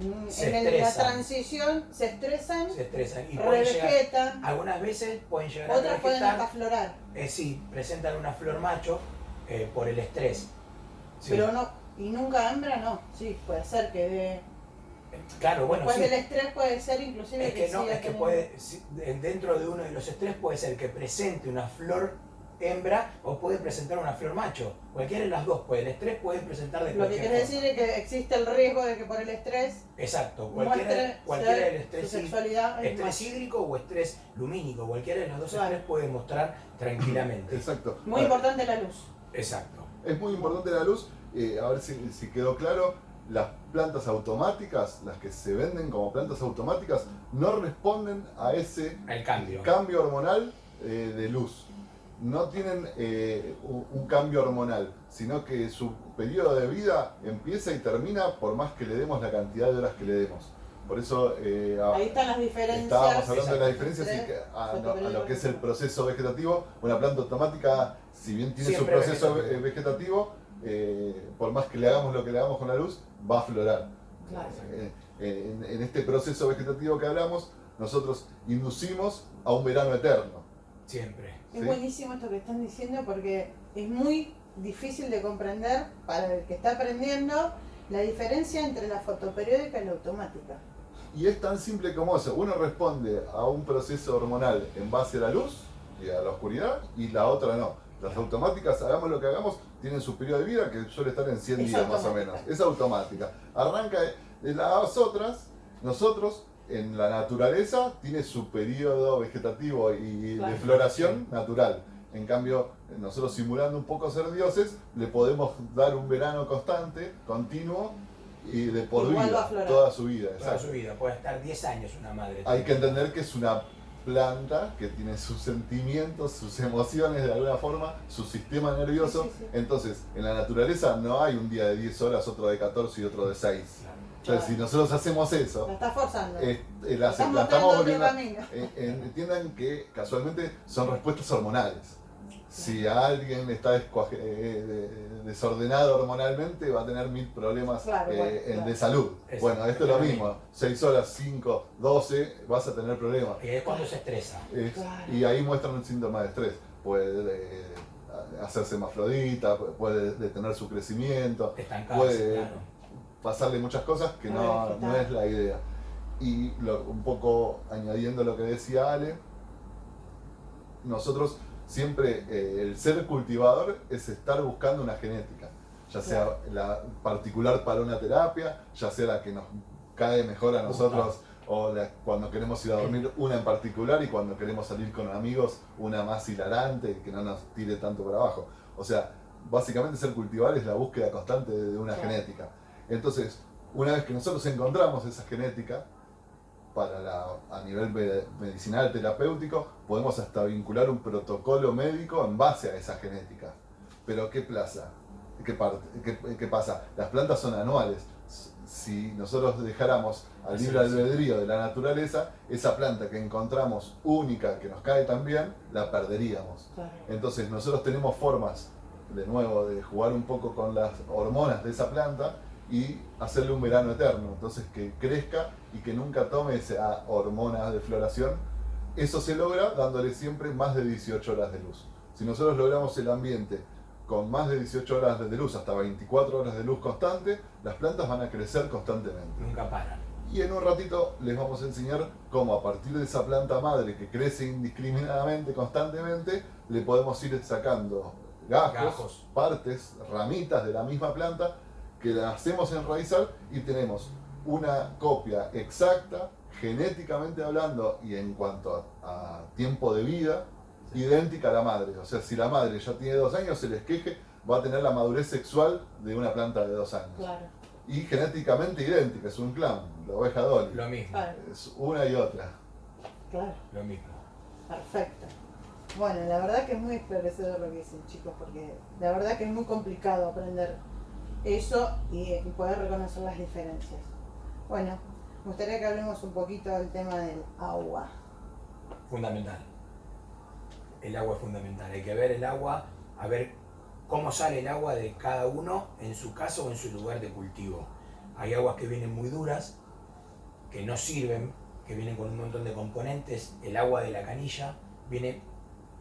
Speaker 1: La transición se estresan y revegetan.
Speaker 3: Algunas veces pueden llegar a
Speaker 1: otras
Speaker 3: revegetar.
Speaker 1: Pueden hasta florar.
Speaker 3: Sí, presentan una flor macho por el estrés. Sí.
Speaker 1: Pero no, y nunca hembra, no. Sí, puede ser que de...
Speaker 3: Claro, bueno,
Speaker 1: después
Speaker 3: sí.
Speaker 1: del estrés puede ser inclusive
Speaker 3: es que no, es que puede, dentro de uno de los estrés puede ser que presente una flor hembra o puede presentar una flor macho. Cualquiera de las dos puede. El estrés puede presentar de
Speaker 1: Lo que quiere decir es que existe el riesgo de que por el estrés.
Speaker 3: Exacto. Cualquiera del estrés, estrés hídrico o estrés lumínico. Cualquiera de los dos estrés puede mostrar tranquilamente.
Speaker 2: Exacto.
Speaker 1: Muy importante la luz.
Speaker 3: Exacto.
Speaker 2: Es muy importante la luz. A ver si quedó claro. Las plantas automáticas, las que se venden como plantas automáticas, no responden a ese
Speaker 3: cambio
Speaker 2: hormonal de luz. no tienen un cambio hormonal, sino que su periodo de vida empieza y termina por más que le demos la cantidad de horas que le demos. Por eso
Speaker 1: ahí están las diferencias.
Speaker 2: estábamos hablando de las diferencias a
Speaker 1: Fotoperiodo
Speaker 2: lo que es el proceso vegetativo. Una planta automática, si bien tiene
Speaker 3: Siempre
Speaker 2: su proceso vegetativo, por más que le hagamos lo que le hagamos con la luz, va a aflorar.
Speaker 1: Claro.
Speaker 2: En este proceso vegetativo que hablamos, nosotros inducimos a un verano eterno.
Speaker 3: Siempre.
Speaker 1: Es
Speaker 2: ¿Sí?
Speaker 1: buenísimo esto que están diciendo porque es muy difícil de comprender para el que está aprendiendo la diferencia entre la fotoperiódica y la automática.
Speaker 2: Y es tan simple como eso. Uno responde a un proceso hormonal en base a la luz y a la oscuridad, y la otra no. Las automáticas, hagamos lo que hagamos, tienen su periodo de vida que suele estar en 100
Speaker 1: Es
Speaker 2: días más o
Speaker 1: automática.
Speaker 2: menos. Es automática. Arranca de las otras, nosotros en la naturaleza tiene su periodo vegetativo y
Speaker 1: Claro.
Speaker 2: de floración natural. En cambio, nosotros simulando un poco ser dioses, le podemos dar un verano constante, continuo y de por
Speaker 1: Igual va a
Speaker 2: vida,
Speaker 1: florar.
Speaker 2: toda su vida.
Speaker 3: Toda
Speaker 2: Exacto.
Speaker 3: su vida, puede estar 10 años una madre.
Speaker 2: Hay que entender que es una planta que tiene sus sentimientos, sus emociones de alguna forma, su sistema nervioso.
Speaker 1: Sí, sí, sí.
Speaker 2: Entonces, en la naturaleza no hay un día de 10 horas, otro de 14 y otro de 6.
Speaker 3: Claro.
Speaker 2: Entonces, si nosotros hacemos eso,
Speaker 1: La está forzando.
Speaker 2: la
Speaker 1: Estás
Speaker 2: estamos
Speaker 1: mostrando otro
Speaker 2: volviendo.
Speaker 1: camino.
Speaker 2: Entiendan que casualmente son respuestas hormonales. Si alguien está desordenado hormonalmente, va a tener 1000 problemas
Speaker 1: Claro, bueno, claro.
Speaker 2: de salud.
Speaker 3: Exacto.
Speaker 2: Bueno, esto es lo mismo. 6 horas, 5, 12, vas a tener problemas.
Speaker 3: Y es cuando se estresa.
Speaker 1: Claro.
Speaker 2: Y ahí muestran un síntoma de estrés. Puede hacerse hermafrodita, puede detener su crecimiento,
Speaker 3: Estancarse,
Speaker 2: puede
Speaker 3: claro.
Speaker 2: pasarle muchas cosas que
Speaker 1: Puede
Speaker 2: no
Speaker 1: vegetar.
Speaker 2: es la idea. Y un poco añadiendo lo que decía Ale, nosotros siempre, el ser cultivador es estar buscando una genética, ya sea la particular para una terapia, ya sea la que nos cae mejor a nosotros, o cuando queremos ir a dormir una en particular, y cuando queremos salir con amigos una más hilarante que no nos tire tanto para abajo. O sea, básicamente ser cultivador es la búsqueda constante de una
Speaker 1: Claro.
Speaker 2: genética. Entonces, una vez que nosotros encontramos esa genética, a nivel medicinal, terapéutico, podemos hasta vincular un protocolo médico en base a esa genética. Pero ¿qué pasa? ¿Qué pasa? Las plantas son anuales. Si nosotros dejáramos al libre albedrío de la naturaleza, esa planta que encontramos única, que nos cae tan bien, la perderíamos.
Speaker 1: Claro.
Speaker 2: Entonces nosotros tenemos formas, de nuevo, de jugar un poco con las hormonas de esa planta y hacerle un verano eterno, entonces que crezca y que nunca tome esa hormona de floración. Eso se logra dándole siempre más de 18 horas de luz. Si nosotros logramos el ambiente con más de 18 horas de luz, hasta 24 horas de luz constante, las plantas van a crecer constantemente.
Speaker 3: Nunca paran.
Speaker 2: Y en un ratito les vamos a enseñar cómo a partir de esa planta madre que crece indiscriminadamente, constantemente, le podemos ir sacando gajos, partes, ramitas de la misma planta, que la hacemos enraizar y tenemos una copia exacta, genéticamente hablando y en cuanto a tiempo de vida, idéntica a la madre. O sea, si la madre ya tiene 2 años, se les queje, va a tener la madurez sexual de una planta de 2 años.
Speaker 1: Claro.
Speaker 2: Y genéticamente idéntica, es un clan, la oveja Dolly.
Speaker 3: Lo mismo.
Speaker 1: Claro.
Speaker 2: Es una y otra.
Speaker 1: Claro.
Speaker 3: Lo mismo.
Speaker 1: Perfecto. Bueno, la verdad que es muy esclarecedor lo que dicen, chicos, porque la verdad que es muy complicado aprender eso y poder reconocer las diferencias. Bueno, me gustaría que hablemos un poquito del tema del agua.
Speaker 3: Fundamental. El agua es fundamental. Hay que ver el agua, a ver cómo sale el agua de cada uno en su caso o en su lugar de cultivo. Hay aguas que vienen muy duras, que no sirven, que vienen con un montón de componentes. El agua de la canilla viene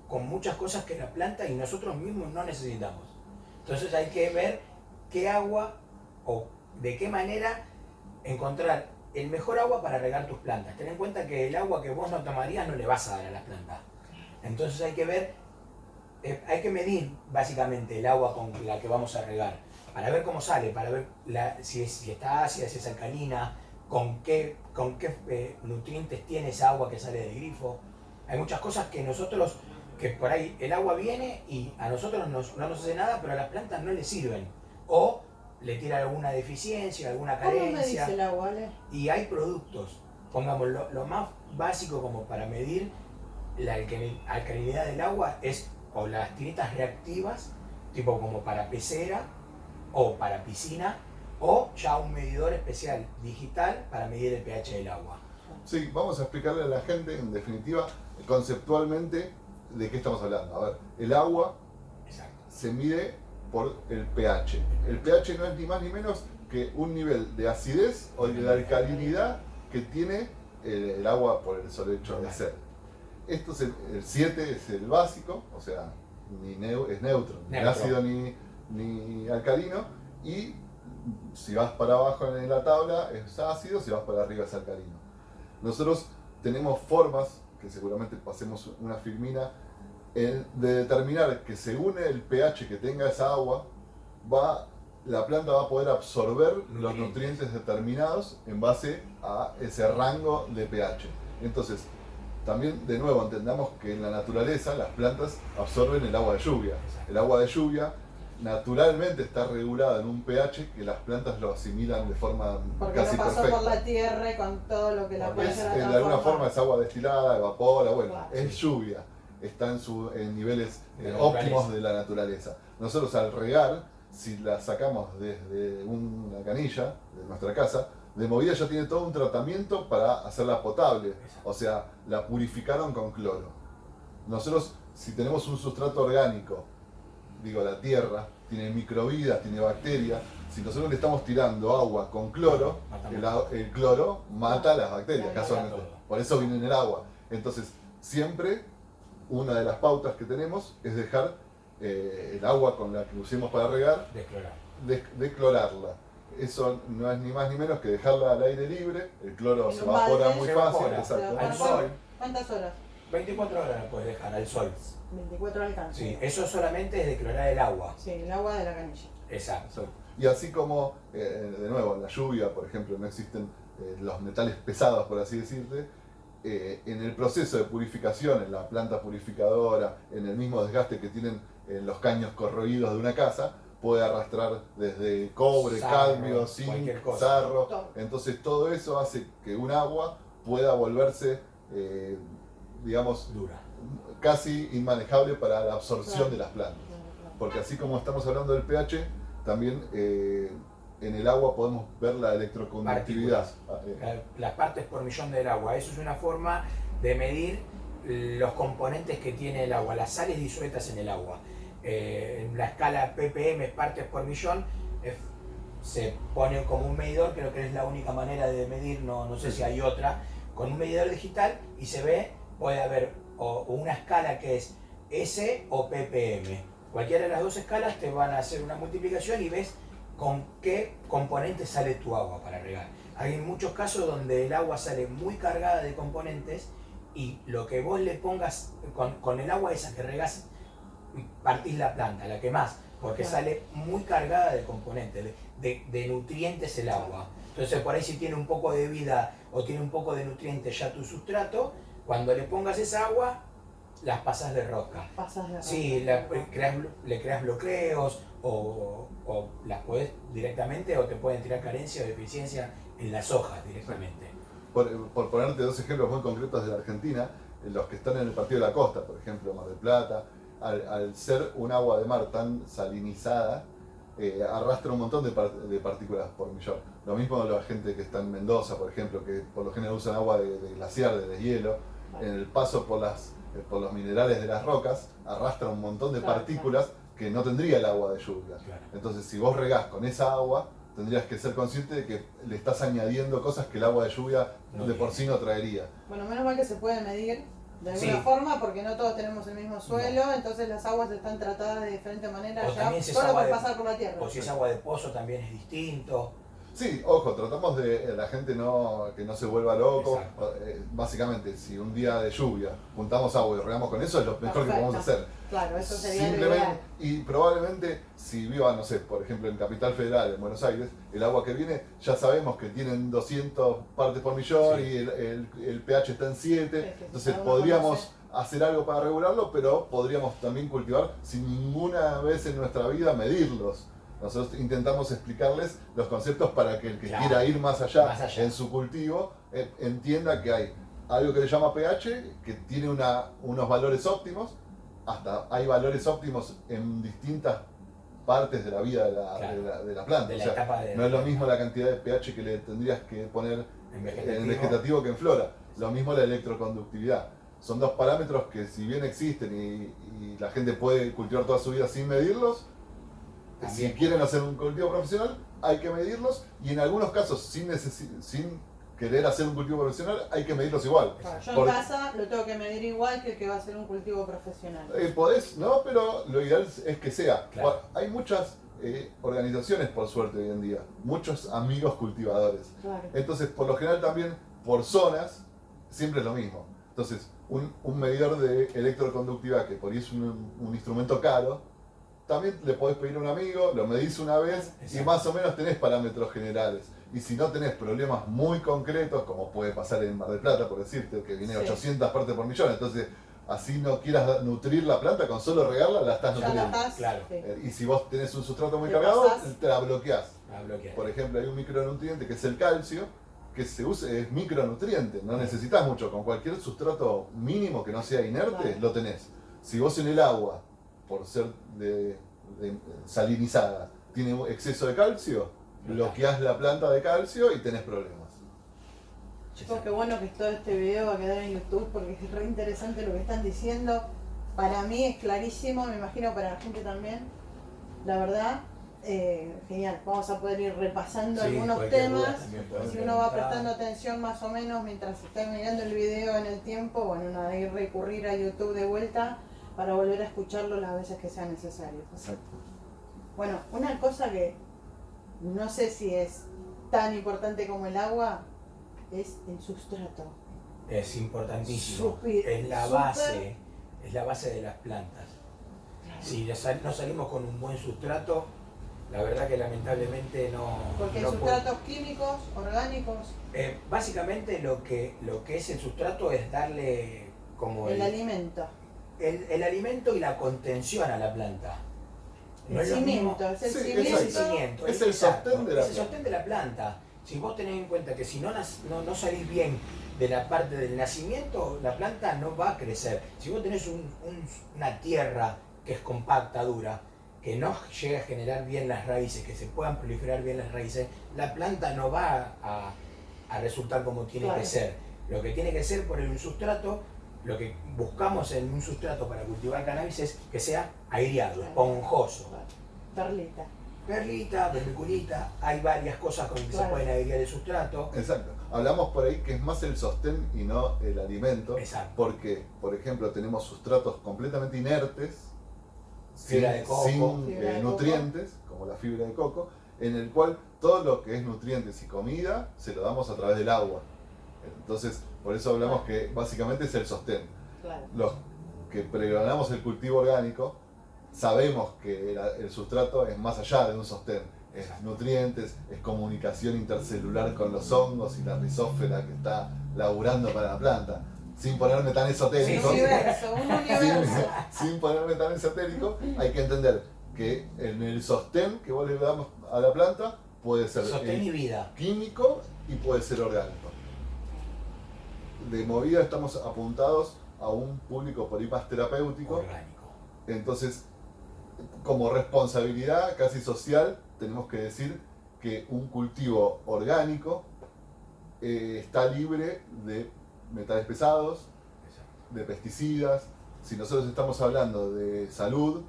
Speaker 3: con muchas cosas que la planta y nosotros mismos no necesitamos. Entonces hay que ver qué agua o de qué manera encontrar el mejor agua para regar tus plantas. Ten en cuenta que el agua que vos no tomarías no le vas a dar a las plantas. Entonces hay que ver, hay que medir básicamente el agua con la que vamos a regar, para ver cómo sale, para ver si está ácida, si es alcalina, con qué nutrientes tiene esa agua que sale del grifo. Hay muchas cosas que nosotros, que por ahí el agua viene y a nosotros no nos hace nada, pero a las plantas no les sirven. O le tira alguna deficiencia, alguna
Speaker 1: ¿Cómo me
Speaker 3: carencia.
Speaker 1: dice el agua, Ale?
Speaker 3: Y hay productos, pongamos lo más básico como para medir la alcalinidad del agua, es o las tiritas reactivas, tipo como para pecera o para piscina, o ya un medidor especial digital para medir el pH del agua.
Speaker 2: Sí, vamos a explicarle a la gente, en definitiva, conceptualmente, de qué estamos hablando. A ver, el agua se mide por el pH. El pH no es ni más ni menos que un nivel de acidez o de alcalinidad que tiene el agua por el solo hecho de ser. Esto es el 7 es el básico, o sea, es neutro, ni ácido ni alcalino, y si vas para abajo en la tabla es ácido, si vas para arriba es alcalino. Nosotros tenemos formas, que seguramente pasemos una filmina, de determinar que según el pH que tenga esa agua, la planta va a poder absorber los nutrientes determinados en base a ese rango de pH. Entonces, también de nuevo entendamos que en la naturaleza las plantas absorben el agua de lluvia. El agua de lluvia naturalmente está regulada en un pH que las plantas lo asimilan de forma
Speaker 1: porque
Speaker 2: casi
Speaker 1: no pasó
Speaker 2: perfecta.
Speaker 1: por la tierra y con todo lo que la planta
Speaker 2: De alguna forma es agua destilada, evapora, bueno,
Speaker 1: claro,
Speaker 2: es lluvia, está en niveles óptimos de la naturaleza. Nosotros al regar, si la sacamos desde una canilla de nuestra casa, de movida ya tiene todo un tratamiento para hacerla potable, o sea, la purificaron con cloro. Nosotros, si tenemos un sustrato orgánico, digo, la tierra, tiene microvidas, tiene bacterias. Si nosotros le estamos tirando agua con cloro, el cloro mata a las bacterias, casualmente. Por eso viene en el agua. Entonces, siempre una de las pautas que tenemos es dejar el agua con la que usemos para regar, declorarla. Eso no es ni más ni menos que dejarla al aire libre, el cloro se evapora muy fácil. Exacto.
Speaker 3: Al sol.
Speaker 1: ¿Cuántas horas?
Speaker 3: 24 horas la puedes dejar al sol.
Speaker 1: 24 alcanza.
Speaker 3: Sí, eso solamente es declorar el agua.
Speaker 1: Sí, el agua de la canilla.
Speaker 3: Exacto.
Speaker 2: Y así como, de nuevo, en la lluvia, por ejemplo, no existen los metales pesados, por así decirte, en el proceso de purificación, en la planta purificadora, en el mismo desgaste que tienen los caños corroídos de una casa, puede arrastrar desde cobre, cadmio, zinc, sarro. Entonces todo eso hace que un agua pueda volverse, digamos,
Speaker 3: dura,
Speaker 2: casi inmanejable para la absorción de las plantas. Porque así como estamos hablando del pH, también en el agua podemos ver la electroconductividad.
Speaker 3: Las partes por millón del agua. Eso es una forma de medir los componentes que tiene el agua, las sales disueltas en el agua. En la escala ppm, partes por millón, se pone como un medidor, creo que es la única manera de medir, no sé si hay otra, con un medidor digital, y se ve, puede haber o una escala que es S o ppm. Cualquiera de las dos escalas te van a hacer una multiplicación y ves con qué componentes sale tu agua para regar. Hay muchos casos donde el agua sale muy cargada de componentes y lo que vos le pongas con el agua esa que regás, partís la planta, la quemás, porque sale muy cargada de componentes, de nutrientes el agua. Entonces por ahí si tiene un poco de vida o tiene un poco de nutrientes ya tu sustrato, cuando le pongas esa agua, las pasas de rosca. Sí, le creas bloqueos o las puedes directamente, o te pueden tirar carencia o deficiencia en las hojas directamente.
Speaker 2: Por ponerte dos ejemplos muy concretos de la Argentina, los que están en el Partido de la Costa, por ejemplo, Mar del Plata, al ser un agua de mar tan salinizada, arrastra un montón de partículas por millón. Lo mismo la gente que está en Mendoza, por ejemplo, que por lo general usan agua de glaciar, de deshielo. En el paso por los minerales de las rocas, arrastra un montón de partículas que no tendría el agua de lluvia. Entonces, si vos regás con esa agua, tendrías que ser consciente de que le estás añadiendo cosas que el agua de lluvia de por sí no traería.
Speaker 1: Bueno, menos mal que se puede medir de alguna forma, porque no todos tenemos el mismo suelo, entonces las aguas están tratadas de diferente manera, ya solo por pasar por la tierra.
Speaker 3: O si es agua de pozo también es distinto.
Speaker 2: Sí, ojo, tratamos de la gente que no se vuelva loco. Básicamente, si un día de lluvia juntamos agua y regamos con eso, es lo mejor que podemos hacer.
Speaker 1: Claro, eso sería ideal.
Speaker 2: Y probablemente, si viva, no sé, por ejemplo, en Capital Federal, en Buenos Aires, el agua que viene, ya sabemos que tienen 200 partes por millón y el pH está en 7. Entonces podríamos hacer algo para regularlo, pero podríamos también cultivar sin ninguna vez en nuestra vida medirlos. Nosotros intentamos explicarles los conceptos para que el que quiera ir más allá en su cultivo entienda que hay algo que le llama pH, que tiene unos valores óptimos, hasta hay valores óptimos en distintas partes de la vida de la,
Speaker 3: Claro.
Speaker 2: de la planta.
Speaker 3: De
Speaker 2: O
Speaker 3: la
Speaker 2: sea,
Speaker 3: etapa de-
Speaker 2: no es lo mismo la cantidad de pH que le tendrías que poner
Speaker 3: En
Speaker 2: en vegetativo que en flora. Lo mismo la electroconductividad. Son dos parámetros que si bien existen y la gente puede cultivar toda su vida sin medirlos,
Speaker 3: También.
Speaker 2: si quieren hacer un cultivo profesional hay que medirlos y en algunos casos sin querer hacer un cultivo profesional hay que medirlos igual.
Speaker 1: Claro, yo en
Speaker 2: Porque-
Speaker 1: casa lo tengo que medir igual que el que va a hacer un cultivo profesional.
Speaker 2: Podés, no, pero lo ideal es que sea.
Speaker 3: Claro.
Speaker 2: Hay muchas organizaciones, por suerte, hoy en día, muchos amigos cultivadores.
Speaker 1: Claro.
Speaker 2: Entonces, por lo general también, por zonas, siempre es lo mismo. Entonces, un medidor de electroconductividad, que por ahí es un instrumento caro, también le podés pedir a un amigo, lo medís una vez y
Speaker 3: Exacto.
Speaker 2: más o menos tenés parámetros generales. Y si no tenés problemas muy concretos, como puede pasar en Mar del Plata, por decirte, que viene
Speaker 1: Sí.
Speaker 2: 800 partes por millón, entonces así no quieras nutrir la planta, con solo regarla la estás
Speaker 1: Ya la
Speaker 2: nutriendo.
Speaker 1: estás.
Speaker 3: Claro.
Speaker 1: Sí.
Speaker 2: Y si vos tenés un sustrato muy
Speaker 1: Te
Speaker 2: cargado,
Speaker 1: pasás.
Speaker 2: te la bloqueás.
Speaker 3: A bloquear.
Speaker 2: Por ejemplo, hay un micronutriente que es el calcio, que se usa, es micronutriente, no necesitas mucho, con cualquier sustrato mínimo que no sea inerte,
Speaker 1: Claro.
Speaker 2: lo tenés. Si vos en el agua, por ser de salinizada, tiene exceso de calcio, bloqueás la planta de calcio y tenés problemas.
Speaker 1: Chicos, qué bueno que todo este video va a quedar en YouTube porque es re interesante lo que están diciendo. Para mí es clarísimo, me imagino para la gente también. La verdad, genial. Vamos a poder ir repasando
Speaker 3: Sí,
Speaker 1: algunos
Speaker 3: cualquier duda
Speaker 1: temas.
Speaker 3: también pueden
Speaker 1: Si uno va
Speaker 3: preguntar.
Speaker 1: prestando atención más o menos mientras está mirando el video en el tiempo, bueno, nada, hay que recurrir a YouTube de vuelta para volver a escucharlo las veces que sea necesario.
Speaker 2: Exacto.
Speaker 1: Bueno, una cosa que no sé si es tan importante como el agua es el sustrato.
Speaker 3: Es importantísimo.
Speaker 1: Súper-
Speaker 3: Es la
Speaker 1: súper-
Speaker 3: base. Es la base de las plantas. Si no salimos con un buen sustrato, la verdad que lamentablemente no.
Speaker 1: Porque hay
Speaker 3: no
Speaker 1: sustratos químicos, orgánicos,
Speaker 3: básicamente lo que es el sustrato es darle como
Speaker 1: el alimento,
Speaker 3: el alimento y la contención a la planta.
Speaker 1: el
Speaker 3: es lo mismo.
Speaker 1: cimiento, es el
Speaker 2: Sí,
Speaker 1: cimiento.
Speaker 3: Es el cimiento.
Speaker 2: Es el
Speaker 3: exacto,
Speaker 2: sostén de la
Speaker 3: es el
Speaker 2: planta.
Speaker 3: sostén de la planta. Si vos tenés en cuenta que si no salís bien de la parte del nacimiento, la planta no va a crecer. Si vos tenés una tierra que es compacta, dura, que no llega a generar bien las raíces, que se puedan proliferar bien las raíces, la planta no va a resultar como tiene
Speaker 1: Claro.
Speaker 3: que ser. Lo que tiene que ser por un sustrato, lo que buscamos en un sustrato para cultivar cannabis es que sea aireado, esponjoso.
Speaker 1: Perlita.
Speaker 3: Perlita, vermiculita, hay varias cosas con que se
Speaker 1: Claro.
Speaker 3: pueden airear el sustrato.
Speaker 2: Exacto. Hablamos por ahí que es más el sostén y no el alimento.
Speaker 3: Exacto.
Speaker 2: Porque, por ejemplo, tenemos sustratos completamente inertes,
Speaker 3: Fibra de coco.
Speaker 2: sin,
Speaker 1: Fibra de
Speaker 2: nutrientes, como la fibra de coco, en el cual todo lo que es nutrientes y comida se lo damos a través del agua. Entonces, por eso hablamos que básicamente es el sostén.
Speaker 1: Claro.
Speaker 2: Los que pregonamos el cultivo orgánico, sabemos que el sustrato es más allá de un sostén. Es nutrientes, es comunicación intercelular con los hongos y la rizósfera que está laburando para la planta. Sin ponerme tan esotérico,
Speaker 1: Un universo, un universo.
Speaker 2: sin ponerme tan esotérico, hay que entender que en el sostén que vos le damos a la planta puede ser
Speaker 3: Sostén y vida.
Speaker 2: químico y puede ser orgánico. De movida estamos apuntados a un público por ahí más terapéutico,
Speaker 3: Orgánico.
Speaker 2: entonces como responsabilidad casi social tenemos que decir que un cultivo orgánico está libre de metales pesados, de pesticidas. Si nosotros estamos hablando de salud,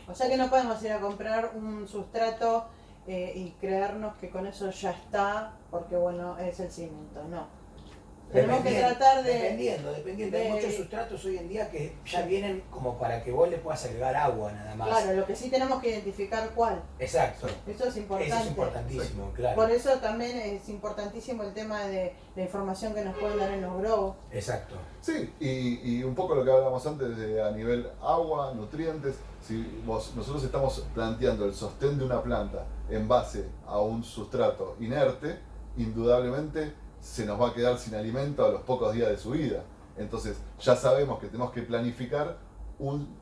Speaker 1: O sea que no podemos ir a comprar un sustrato y creernos que con eso ya está, porque bueno, es el cimiento, no. Tenemos que tratar de...
Speaker 3: Dependiendo. Hay muchos sustratos hoy en día que ya vienen como para que vos le puedas agregar agua nada más.
Speaker 1: Claro, lo que sí tenemos que identificar cuál.
Speaker 3: Exacto.
Speaker 1: Eso es importante.
Speaker 3: Eso es importantísimo, claro.
Speaker 1: Por eso también es importantísimo el tema de la información que nos pueden dar en los grow.
Speaker 3: Exacto.
Speaker 2: sí, y un poco lo que hablábamos antes a nivel agua, nutrientes. Si nosotros estamos planteando el sostén de una planta en base a un sustrato inerte, indudablemente se nos va a quedar sin alimento a los pocos días de su vida. Entonces ya sabemos que tenemos que planificar un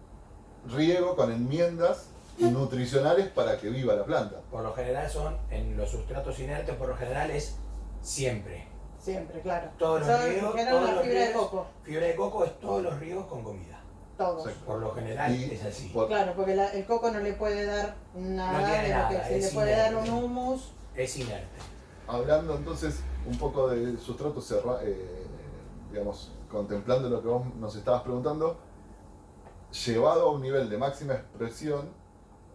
Speaker 2: riego con enmiendas nutricionales para que viva la planta.
Speaker 3: Por lo general en los sustratos inertes, por lo general es siempre.
Speaker 1: Siempre, claro.
Speaker 3: Todos los
Speaker 1: Eso
Speaker 3: riegos,
Speaker 1: genera
Speaker 3: todos
Speaker 1: una
Speaker 3: los
Speaker 1: fibra de
Speaker 3: riegos.
Speaker 1: coco.
Speaker 3: Fibra de coco es todos los riegos con comida.
Speaker 1: todos.
Speaker 2: Exacto.
Speaker 3: Por lo general
Speaker 2: Y
Speaker 3: es así.
Speaker 1: Claro, porque el coco no le puede dar nada
Speaker 3: No tiene
Speaker 1: de lo
Speaker 3: nada,
Speaker 1: que se
Speaker 3: es
Speaker 1: le puede dar un
Speaker 3: inerte.
Speaker 1: humus.
Speaker 3: Es inerte.
Speaker 2: Hablando entonces un poco de sustrato, digamos, contemplando lo que vos nos estabas preguntando, llevado a un nivel de máxima expresión,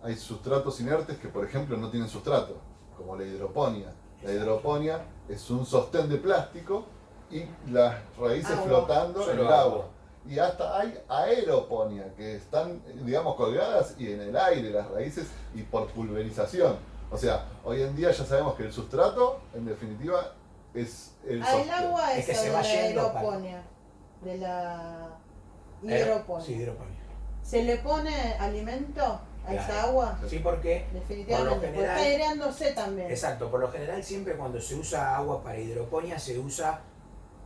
Speaker 2: hay sustratos inertes que, por ejemplo, no tienen sustrato, como la hidroponía. La hidroponía es un sostén de plástico y las raíces
Speaker 1: Agua.
Speaker 2: flotando en
Speaker 3: Solo
Speaker 2: el
Speaker 3: agua.
Speaker 2: agua. Y hasta hay aeroponía, que están, digamos, colgadas y en el aire las raíces y por pulverización. O sea, hoy en día ya sabemos que el sustrato, en definitiva, es el
Speaker 1: El
Speaker 2: sostén.
Speaker 1: agua
Speaker 3: Es
Speaker 1: es
Speaker 3: que se
Speaker 1: de
Speaker 3: va
Speaker 1: la
Speaker 3: yendo para-
Speaker 1: hidroponía. De la hidroponía.
Speaker 3: Sí, hidroponía.
Speaker 1: ¿Se le pone alimento a esa
Speaker 3: Claro.
Speaker 1: agua?
Speaker 3: Sí, porque
Speaker 1: Definitivamente,
Speaker 3: Por lo
Speaker 1: porque
Speaker 3: general-
Speaker 1: está aireándose también.
Speaker 3: exacto, por lo general siempre cuando se usa agua para hidroponía se usa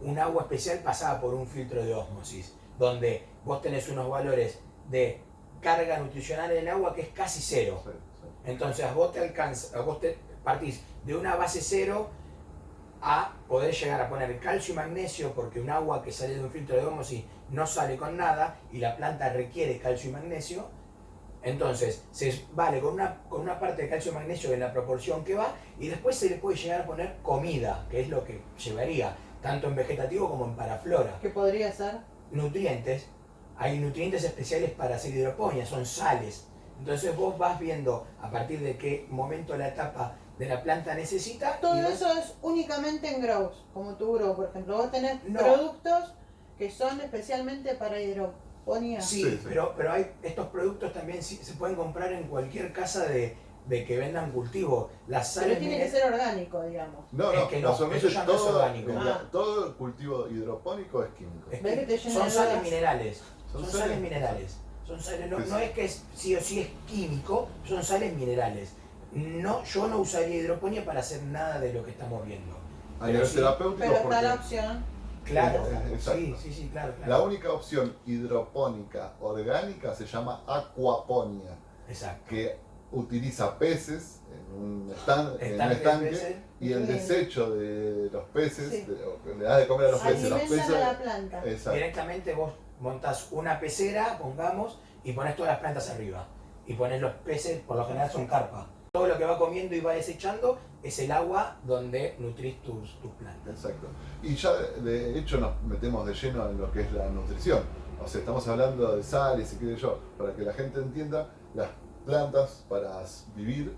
Speaker 3: un agua especial pasada por un filtro de ósmosis, donde vos tenés unos valores de carga nutricional en el agua que es casi cero.
Speaker 2: Sí, sí.
Speaker 3: Entonces vos te partís de una base cero a poder llegar a poner calcio y magnesio, porque un agua que sale de un filtro de ósmosis no sale con nada y la planta requiere calcio y magnesio. Entonces se vale con una parte de calcio y magnesio en la proporción que va, y después se le puede llegar a poner comida, que es lo que llevaría tanto en vegetativo como en paraflora.
Speaker 1: ¿Qué podría ser?
Speaker 3: Nutrientes, hay nutrientes especiales para hacer hidroponía, son sales. Entonces vos vas viendo a partir de qué momento la etapa de la planta necesita.
Speaker 1: Todo
Speaker 3: y vas-
Speaker 1: eso es únicamente en grows, como tu grow, por ejemplo. Vos tenés
Speaker 3: No.
Speaker 1: productos que son especialmente para hidroponía.
Speaker 3: Sí,
Speaker 2: Sí, sí.
Speaker 3: pero hay, estos productos también se pueden comprar en cualquier casa de que vendan cultivo. Las
Speaker 1: Pero
Speaker 3: sales
Speaker 1: tiene que ser orgánico, digamos.
Speaker 2: No,
Speaker 3: Es
Speaker 2: no,
Speaker 3: que no,
Speaker 2: casualmente
Speaker 3: eso ya no es
Speaker 2: todo,
Speaker 3: orgánico.
Speaker 2: todo el cultivo hidropónico es químico.
Speaker 3: Es
Speaker 1: ¿Ves que te
Speaker 3: que
Speaker 1: llena
Speaker 3: son
Speaker 1: de
Speaker 3: sales
Speaker 1: dudas?
Speaker 3: minerales.
Speaker 2: Son
Speaker 3: Son
Speaker 2: sales-
Speaker 3: sales minerales. Son sales, no,
Speaker 2: Sí, sí.
Speaker 3: no es que sí o sí es químico, son sales minerales. No, yo no usaría hidroponía para hacer nada de lo que estamos viendo.
Speaker 2: A
Speaker 3: Pero
Speaker 2: nivel
Speaker 3: sí,
Speaker 2: terapéutico,
Speaker 1: Pero está
Speaker 2: porque
Speaker 1: la opción.
Speaker 3: claro,
Speaker 2: Exacto.
Speaker 3: sí, claro.
Speaker 2: la única opción hidropónica orgánica se llama aquaponía,
Speaker 3: Exacto.
Speaker 2: que utiliza peces en un estanque,
Speaker 3: peces.
Speaker 2: y el
Speaker 1: Sí.
Speaker 2: desecho de los peces,
Speaker 1: Sí.
Speaker 2: o que le das de comer a los peces, los
Speaker 1: Alimentan
Speaker 2: peces.
Speaker 1: a la planta.
Speaker 2: Exacto.
Speaker 3: Directamente vos montás una pecera, pongamos, y pones todas las plantas arriba. Y pones los peces, por lo general son carpas. Todo lo que va comiendo y va desechando es el agua donde nutrís tus plantas.
Speaker 2: Exacto. Y ya de hecho nos metemos de lleno en lo que es la nutrición. O sea, estamos hablando de sales y qué sé yo. Para que la gente entienda, las plantas para vivir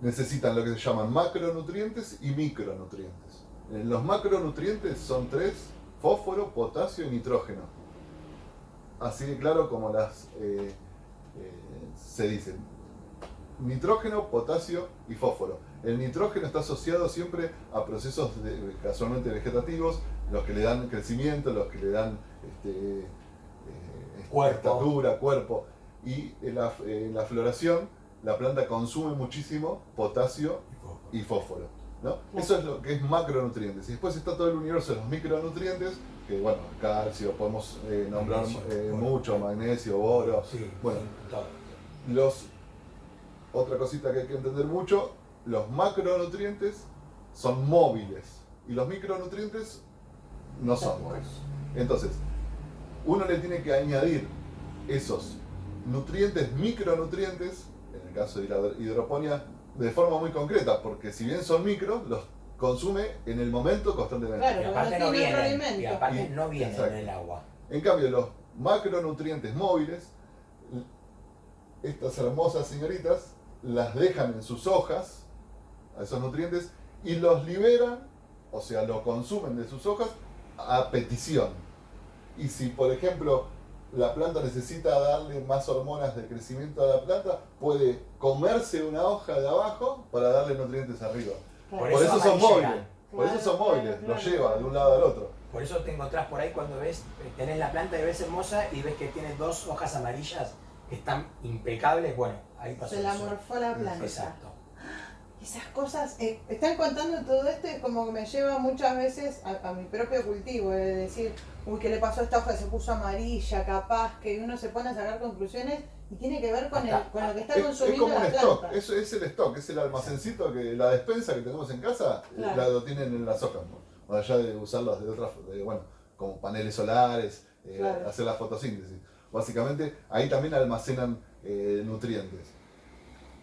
Speaker 2: necesitan lo que se llaman macronutrientes y micronutrientes. Los macronutrientes son tres: fósforo, potasio y nitrógeno. Así de claro como se dicen. Nitrógeno, potasio y fósforo. El nitrógeno está asociado siempre a procesos casualmente vegetativos, los que le dan crecimiento, los que le dan
Speaker 3: Cuerpo.
Speaker 2: estatura, cuerpo. Y en la floración, la planta consume muchísimo potasio y fósforo, ¿no? Eso es lo que es macronutrientes. Y después está todo el universo de los micronutrientes, que bueno, calcio, podemos nombrar
Speaker 3: Magnesio,
Speaker 2: mucho, magnesio, boro.
Speaker 3: Sí,
Speaker 2: Bueno,
Speaker 3: todo.
Speaker 2: otra cosita que hay que entender mucho, los macronutrientes son móviles y los micronutrientes no son móviles. Entonces, uno le tiene que añadir esos nutrientes, micronutrientes, en el caso de la hidroponía, de forma muy concreta, porque si bien son micros, los consume en el momento constantemente.
Speaker 1: Claro.
Speaker 3: Y aparte
Speaker 1: no
Speaker 3: no
Speaker 1: tiene otro
Speaker 3: vienen, y
Speaker 1: alimento.
Speaker 3: aparte no vienen
Speaker 2: Exacto.
Speaker 3: en el agua.
Speaker 2: En cambio, los macronutrientes móviles, estas hermosas señoritas las dejan en sus hojas, a esos nutrientes, y los liberan, o sea, lo consumen de sus hojas a petición. Y si, por ejemplo, la planta necesita darle más hormonas de crecimiento a la planta, puede comerse una hoja de abajo para darle nutrientes arriba.
Speaker 1: Claro.
Speaker 2: Por eso son móviles.
Speaker 3: amarillan.
Speaker 2: Por eso son
Speaker 1: Claro,
Speaker 2: móviles,
Speaker 1: claro,
Speaker 2: los
Speaker 1: claro.
Speaker 2: lleva de un lado al otro.
Speaker 3: Por eso te encontrás por ahí cuando ves, tenés la planta y ves hermosa y ves que tiene dos hojas amarillas que están impecables. Bueno, ahí pasó
Speaker 1: Se la
Speaker 3: eso.
Speaker 1: morfó la planta.
Speaker 3: Exacto.
Speaker 1: Esas cosas, están contando todo esto y como que me lleva muchas veces a mi propio cultivo, de decir, uy, ¿qué le pasó a esta hoja? Se puso amarilla, capaz, que uno se pone a sacar conclusiones y tiene que ver con lo que está
Speaker 2: Es
Speaker 1: consumiendo
Speaker 2: como un
Speaker 1: la
Speaker 2: stock,
Speaker 1: planta.
Speaker 2: es el stock, es el almacencito, que la despensa que tenemos en casa,
Speaker 1: Claro.
Speaker 2: lo tienen en las hojas, ¿no? Más allá de usarlos de otras, bueno, como paneles solares,
Speaker 1: Claro.
Speaker 2: hacer la fotosíntesis. Básicamente, ahí también almacenan nutrientes.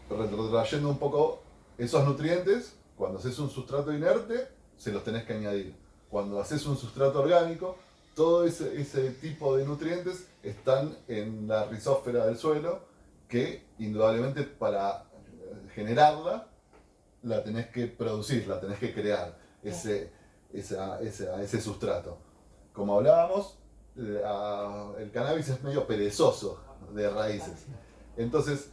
Speaker 2: Retrayendo un poco esos nutrientes, cuando haces un sustrato inerte, se los tenés que añadir. Cuando haces un sustrato orgánico, todo ese tipo de nutrientes están en la rizósfera del suelo, que indudablemente para generarla, la tenés que producir, la tenés que crear, ese sustrato. Como hablábamos, el cannabis es medio perezoso de raíces. Entonces,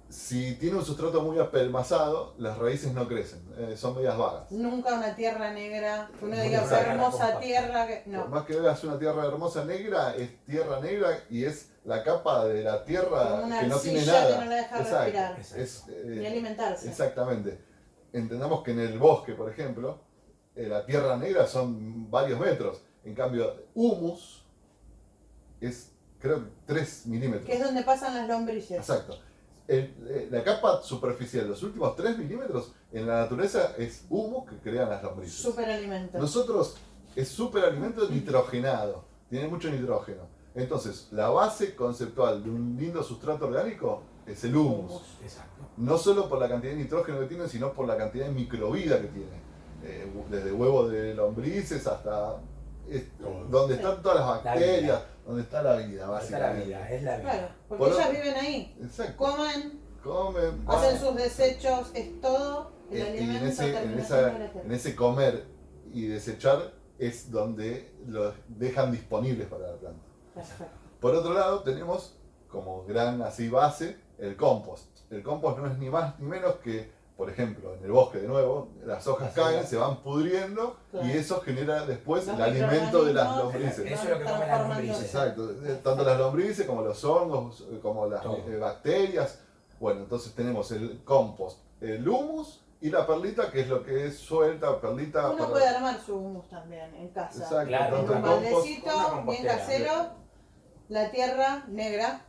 Speaker 2: si tiene un sustrato muy apelmazado, las raíces no crecen, son medias vagas.
Speaker 1: Nunca una tierra negra, que uno diga
Speaker 2: Exacto.
Speaker 1: hermosa tierra, que no.
Speaker 2: Por más que veas una tierra hermosa negra, es tierra negra y es la capa de la tierra
Speaker 1: Como una
Speaker 2: que no tiene
Speaker 1: arcilla
Speaker 2: nada.
Speaker 1: que no la deja
Speaker 2: Exacto.
Speaker 1: respirar.
Speaker 2: Es,
Speaker 1: Ni alimentarse.
Speaker 2: Exactamente. Entendamos que en el bosque, por ejemplo, la tierra negra son varios metros. En cambio, humus es, creo, 3 milímetros.
Speaker 1: Que es donde pasan las lombrices.
Speaker 2: Exacto. La capa superficial, los últimos 3 milímetros, en la naturaleza es humo que crean las lombrices.
Speaker 1: Superalimento.
Speaker 2: Nosotros es superalimento nitrogenado, tiene mucho nitrógeno. Entonces, la base conceptual de un lindo sustrato orgánico es el humus.
Speaker 3: Exacto.
Speaker 2: No solo por la cantidad de nitrógeno que tiene, sino por la cantidad de microvida que tiene. Desde huevos de lombrices hasta donde están todas las bacterias, donde está la vida, básicamente.
Speaker 3: Es la vida.
Speaker 1: Claro, porque
Speaker 2: Por
Speaker 1: ellas
Speaker 2: otro-
Speaker 1: viven ahí.
Speaker 2: Exacto.
Speaker 1: Comen,
Speaker 2: Comen,
Speaker 1: hacen
Speaker 2: van.
Speaker 1: sus desechos, es todo. El
Speaker 2: Y
Speaker 1: alimento
Speaker 2: en ese comer y desechar es donde los dejan disponibles para la planta.
Speaker 1: Perfecto.
Speaker 2: Por otro lado, tenemos como gran así base el compost. El compost no es ni más ni menos que, por ejemplo, en el bosque de nuevo, las hojas caen, se van pudriendo
Speaker 1: Claro.
Speaker 2: y eso genera después
Speaker 1: Los
Speaker 2: el alimento de las
Speaker 1: microorganismos.
Speaker 2: lombrices.
Speaker 3: Eso es lo que comen las lombrices.
Speaker 2: Exacto, tanto las lombrices como los hongos, como las
Speaker 3: Todo.
Speaker 2: bacterias. Bueno, entonces tenemos el compost, el humus y la perlita, que es lo que es suelta, perlita.
Speaker 1: Uno puede armar su humus también en casa.
Speaker 2: Exacto,
Speaker 3: Claro,
Speaker 1: En
Speaker 2: tanto
Speaker 1: un
Speaker 2: el compost.
Speaker 1: baldecito,
Speaker 3: una
Speaker 1: bien
Speaker 3: compostera.
Speaker 1: casero, la tierra negra,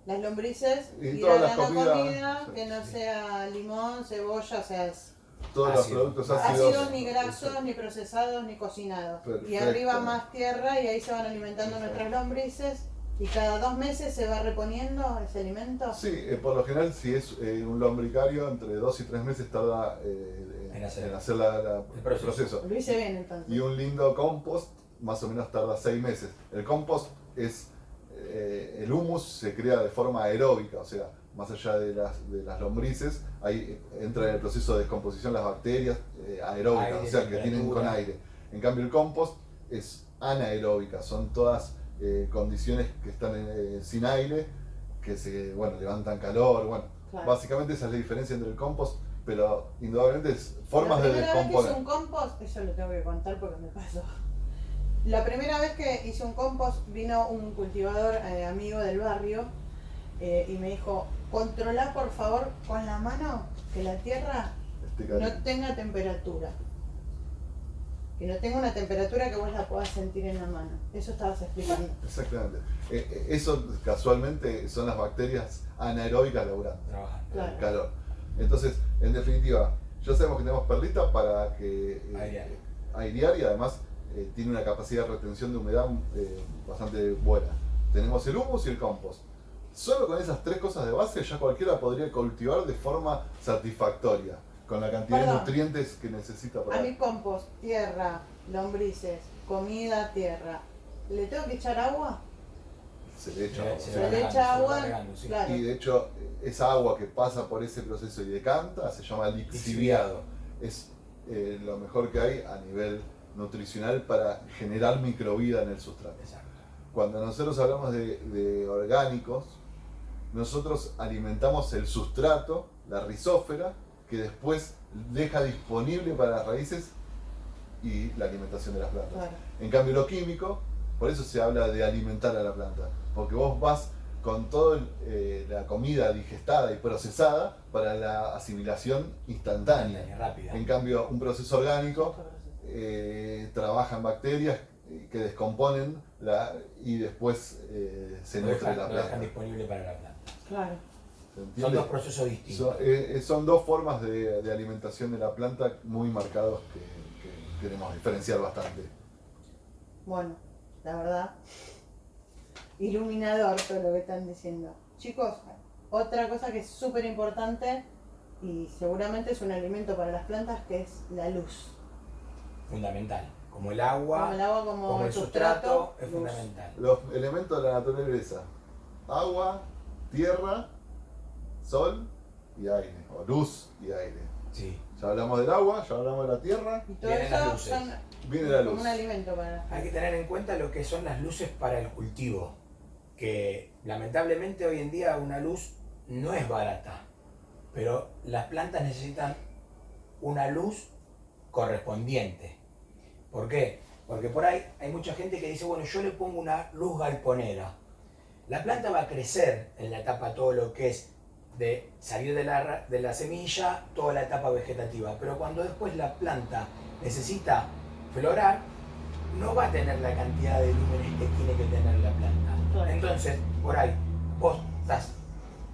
Speaker 1: las lombrices,
Speaker 2: Y
Speaker 1: y
Speaker 2: todas
Speaker 1: la
Speaker 2: las comidas,
Speaker 1: comida
Speaker 2: sí,
Speaker 1: que no sea limón, cebolla, o sea, es
Speaker 2: Todos los
Speaker 3: Ácido.
Speaker 2: productos ácidos.
Speaker 1: ácidos ni grasos, ni procesados, ni cocinados. Y
Speaker 2: Perfecto.
Speaker 1: arriba más tierra y ahí se van alimentando nuestras lombrices. Y cada 2 meses se va reponiendo ese alimento.
Speaker 2: Sí, por lo general, si es un lombricario, entre 2 y 3 meses tarda
Speaker 3: En hacer
Speaker 2: el proceso.
Speaker 1: Lo hice bien entonces.
Speaker 2: Y un lindo compost, más o menos tarda 6 meses. El compost es, el humus se crea de forma aeróbica, o sea, más allá de las lombrices, ahí entra en el proceso de descomposición las bacterias aeróbicas,
Speaker 3: Aire,
Speaker 2: o sea, que tienen con
Speaker 3: temperatura.
Speaker 2: aire. En cambio, el compost es anaeróbica, son todas condiciones que están sin aire, que se levantan calor,
Speaker 1: Claro.
Speaker 2: básicamente esa es la diferencia entre el compost, pero indudablemente es formas
Speaker 1: La
Speaker 2: de
Speaker 1: primera vez que hice
Speaker 2: descomponer.
Speaker 1: un compost, eso lo tengo que contar porque me pasó. La primera vez que hice un compost vino un cultivador amigo del barrio y me dijo, controlá por favor con la mano que la tierra
Speaker 2: Este
Speaker 1: no
Speaker 2: cariño.
Speaker 1: tenga temperatura. Que no tenga una temperatura que vos la puedas sentir en la mano. Eso estabas explicando.
Speaker 2: Exactamente. Eso casualmente son las bacterias anaeróbicas laburando
Speaker 3: Trabajando.
Speaker 1: Claro.
Speaker 2: el calor. Entonces, en definitiva, ya sabemos que tenemos perlita para que airear y además tiene una capacidad de retención de humedad bastante buena. Tenemos el humus y el compost. Solo con esas 3 cosas de base ya cualquiera podría cultivar de forma satisfactoria, con la cantidad de
Speaker 1: Perdón.
Speaker 2: nutrientes que necesita
Speaker 1: A
Speaker 2: para...
Speaker 1: mi compost, tierra, lombrices, comida, tierra. ¿Le tengo que echar agua?
Speaker 2: Se le echa agua.
Speaker 1: Se le echa agua,
Speaker 3: Sí.
Speaker 1: claro.
Speaker 2: Y de hecho, esa agua que pasa por ese proceso y decanta se llama lixiviado. Es lo mejor que hay a nivel nutricional para generar microvida en el sustrato.
Speaker 3: Exacto.
Speaker 2: Cuando nosotros hablamos de orgánicos, nosotros alimentamos el sustrato, la rizósfera, que después deja disponible para las raíces y la alimentación de las plantas.
Speaker 1: Claro.
Speaker 2: En cambio, lo químico, por eso se habla de alimentar a la planta, porque vos vas con toda la comida digestada y procesada para la asimilación instantánea.
Speaker 3: Rápida.
Speaker 2: En cambio, un proceso orgánico trabaja en bacterias que descomponen y después se
Speaker 3: Lo
Speaker 2: nutre
Speaker 3: dejan,
Speaker 2: la
Speaker 3: lo
Speaker 2: planta.
Speaker 3: dejan disponible para la planta.
Speaker 1: Claro.
Speaker 2: ¿Se
Speaker 3: Son
Speaker 2: entiende?
Speaker 3: 2 procesos distintos.
Speaker 2: Son 2 formas de alimentación de la planta muy marcados que queremos diferenciar bastante.
Speaker 1: Bueno, la verdad, iluminador todo lo que están diciendo. Chicos, otra cosa que es súper importante y seguramente es un alimento para las plantas, que es la luz.
Speaker 3: Fundamental. Como el agua,
Speaker 1: como
Speaker 3: el sustrato, es fundamental.
Speaker 2: Los elementos de la naturaleza: agua, tierra, sol y aire, o luz y aire.
Speaker 3: Sí.
Speaker 2: Ya hablamos del agua, ya hablamos de la tierra,
Speaker 1: Y todo
Speaker 3: Vienen las
Speaker 1: eso
Speaker 3: luces.
Speaker 1: son
Speaker 2: viene la
Speaker 1: como
Speaker 2: luz.
Speaker 1: un alimento para las
Speaker 3: Hay
Speaker 1: plantas.
Speaker 3: que tener en cuenta lo que son las luces para el cultivo, que lamentablemente hoy en día una luz no es barata, pero las plantas necesitan una luz correspondiente. ¿Por qué? Porque por ahí hay mucha gente que dice, bueno, yo le pongo una luz galponera. La planta va a crecer en la etapa, todo lo que es de salir de la semilla, toda la etapa vegetativa, pero cuando después la planta necesita florar, no va a tener la cantidad de lúmenes que tiene que tener la planta.
Speaker 1: Claro.
Speaker 3: Entonces, por ahí, vos estás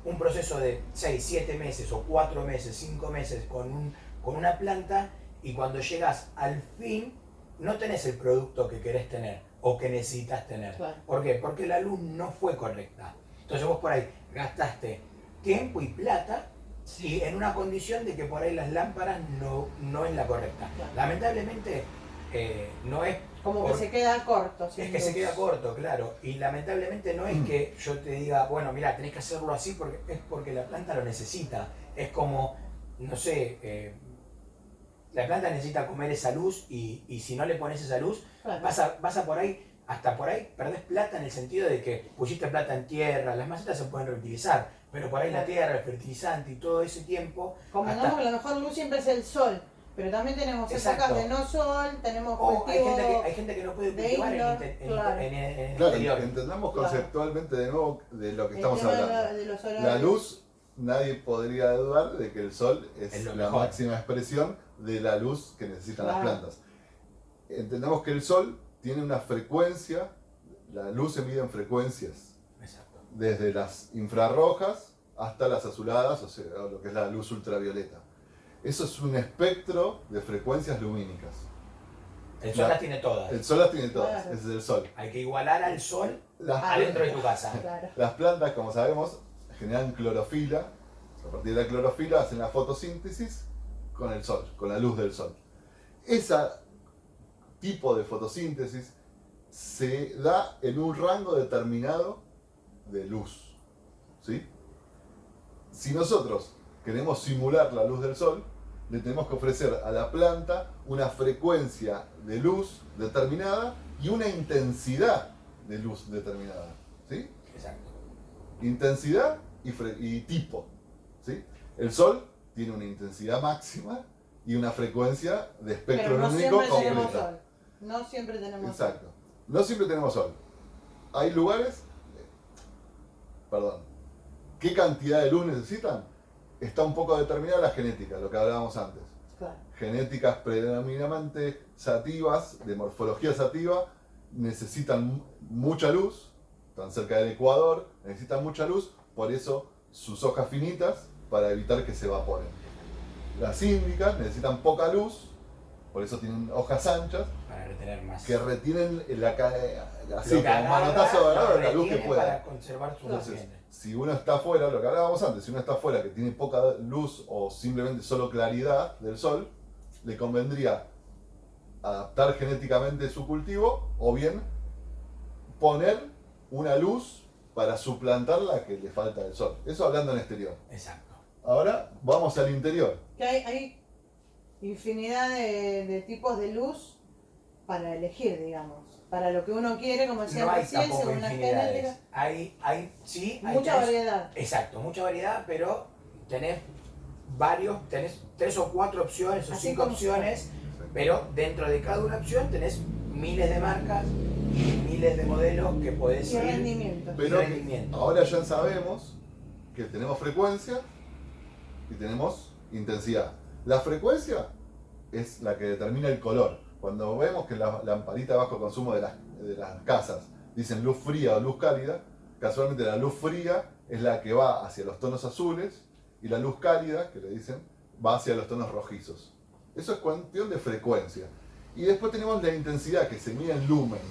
Speaker 3: un proceso de 6, 7 meses o 4 meses, 5 meses con una planta, y cuando llegas al fin no tenés el producto que querés tener o que necesitas tener.
Speaker 1: Claro.
Speaker 3: ¿Por qué? Porque la luz no fue correcta. Entonces vos por ahí gastaste tiempo y plata y en una condición de que por ahí las lámparas no es la correcta.
Speaker 1: Claro.
Speaker 3: Lamentablemente no es...
Speaker 1: Como que se queda corto.
Speaker 3: Es
Speaker 1: sin
Speaker 3: que se
Speaker 1: luz.
Speaker 3: queda corto, claro. Y lamentablemente no es que yo te diga, bueno, mira, tenés que hacerlo así porque es porque la planta lo necesita. Es como, no sé, la planta necesita comer esa luz y si no le pones esa luz,
Speaker 1: Claro.
Speaker 3: vas a por ahí, hasta por ahí perdés plata en el sentido de que pusiste plata en tierra, las macetas se pueden reutilizar, pero por ahí la
Speaker 1: Claro.
Speaker 3: tierra, el fertilizante y todo ese tiempo...
Speaker 1: Convengamos que la mejor luz siempre es el sol, pero también tenemos
Speaker 3: Exacto.
Speaker 1: épocas de no sol, tenemos
Speaker 3: O hay
Speaker 1: cultivo.
Speaker 3: gente que no puede
Speaker 1: de
Speaker 3: cultivar
Speaker 1: indoor, claro.
Speaker 3: en el
Speaker 2: Claro,
Speaker 3: exterior.
Speaker 2: entendamos
Speaker 1: Claro.
Speaker 2: conceptualmente de nuevo de lo que
Speaker 1: El
Speaker 2: estamos
Speaker 1: tema
Speaker 2: hablando.
Speaker 1: de los horarios.
Speaker 2: La luz, nadie podría dudar de que el sol es
Speaker 3: Es lo
Speaker 2: la
Speaker 3: mejor.
Speaker 2: máxima expresión de la luz que necesitan las
Speaker 1: Claro.
Speaker 2: plantas. Entendamos que el sol tiene una frecuencia, la luz se mide en frecuencias,
Speaker 3: Exacto.
Speaker 2: desde las infrarrojas hasta las azuladas, o sea, lo que es la luz ultravioleta. Eso es un espectro de frecuencias lumínicas.
Speaker 3: El sol las tiene todas.
Speaker 2: El sol las tiene todas,
Speaker 1: Claro.
Speaker 2: ese es el sol.
Speaker 3: Hay que igualar al sol
Speaker 2: Las,
Speaker 3: adentro de tu casa.
Speaker 1: Claro.
Speaker 2: las plantas, como sabemos, generan clorofila. A partir de la clorofila hacen la fotosíntesis con el sol, con la luz del sol. Ese tipo de fotosíntesis se da en un rango determinado de luz, ¿sí? Si nosotros queremos simular la luz del sol, le tenemos que ofrecer a la planta una frecuencia de luz determinada y una intensidad de luz determinada, ¿sí?
Speaker 3: Exacto.
Speaker 2: Intensidad y tipo, ¿sí? El sol tiene una intensidad máxima y una frecuencia de espectro
Speaker 1: Pero no
Speaker 2: lumínico
Speaker 1: siempre tenemos
Speaker 2: completa.
Speaker 1: sol. No siempre tenemos
Speaker 2: Exacto. No siempre tenemos sol. Hay lugares, perdón, ¿qué cantidad de luz necesitan? Está un poco determinada la genética, lo que hablábamos antes.
Speaker 1: sol. Claro.
Speaker 2: Genéticas predominantemente sativas, de morfología sativa, necesitan mucha luz, están cerca del ecuador, necesitan mucha luz, por eso sus hojas finitas, para evitar que se evaporen. Las índicas necesitan poca luz, por eso tienen hojas anchas,
Speaker 3: Para retener más.
Speaker 2: que retienen así
Speaker 3: Lo que
Speaker 2: como un manotazo
Speaker 3: agarra,
Speaker 2: agarrado
Speaker 3: lo
Speaker 2: la luz que
Speaker 3: retiene
Speaker 2: pueda.
Speaker 3: para conservar su
Speaker 2: Entonces,
Speaker 3: nutriente.
Speaker 2: si uno está afuera, lo que hablábamos antes, si uno está afuera que tiene poca luz o simplemente solo claridad del sol, le convendría adaptar genéticamente su cultivo o bien poner una luz para suplantar la que le falta del sol. Eso hablando en exterior.
Speaker 3: Exacto.
Speaker 2: Ahora vamos al interior.
Speaker 1: Que hay infinidad de tipos de luz para elegir, digamos. Para lo que uno quiere, como decía
Speaker 3: No hay
Speaker 1: recién,
Speaker 3: tampoco
Speaker 1: según la
Speaker 3: infinidades.
Speaker 1: genética.
Speaker 3: Hay
Speaker 1: Mucha
Speaker 3: tenés-
Speaker 1: variedad.
Speaker 3: Exacto, mucha variedad, pero tenés tenés 3 o 4 opciones o
Speaker 1: Así
Speaker 3: 5
Speaker 1: como
Speaker 3: opciones, pero dentro de cada una opción tenés miles de marcas y miles de modelos que podés
Speaker 1: Y
Speaker 3: ir.
Speaker 1: rendimiento.
Speaker 2: Pero
Speaker 3: rendimiento.
Speaker 2: ahora ya sabemos que tenemos frecuencia y tenemos intensidad. La frecuencia es la que determina el color. Cuando vemos que la lamparita de bajo consumo de las casas dicen luz fría o luz cálida, casualmente la luz fría es la que va hacia los tonos azules y la luz cálida, que le dicen, va hacia los tonos rojizos. Eso es cuestión de frecuencia. Y después tenemos la intensidad, que se mide en lumens.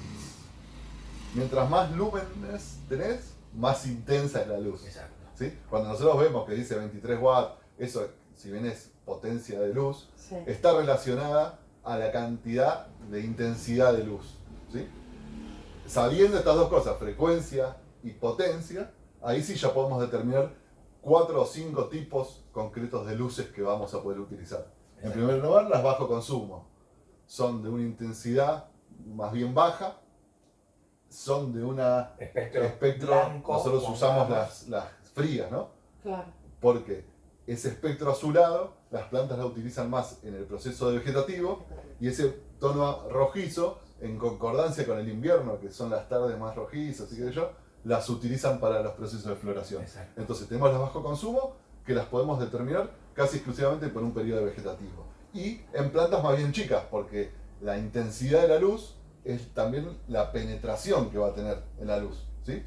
Speaker 2: mientras más lúmenes tenés, más intensa es la luz.
Speaker 3: Exacto.
Speaker 2: ¿Sí? Cuando nosotros vemos que dice 23 watts, eso, si bien es potencia de luz,
Speaker 1: Sí.
Speaker 2: está relacionada a la cantidad de intensidad de luz. ¿Sí? Sabiendo estas dos cosas, frecuencia y potencia, ahí sí ya podemos determinar 4 o 5 tipos concretos de luces que vamos a poder utilizar. En
Speaker 3: Exacto.
Speaker 2: primer lugar, las bajo consumo. Son de una intensidad más bien baja, son de una espectro,
Speaker 3: blanco,
Speaker 2: nosotros
Speaker 3: con
Speaker 2: usamos
Speaker 3: ramas.
Speaker 2: las frías, ¿no?
Speaker 1: Claro.
Speaker 2: Porque ese espectro azulado, las plantas la utilizan más en el proceso vegetativo, y ese tono rojizo, en concordancia con el invierno, que son las tardes más rojizas, y qué sé yo, las utilizan para los procesos de floración.
Speaker 3: Exacto.
Speaker 2: Entonces tenemos las bajo consumo, que las podemos determinar casi exclusivamente por un periodo vegetativo. Y en plantas más bien chicas, porque la intensidad de la luz es también la penetración que va a tener en la luz, ¿sí?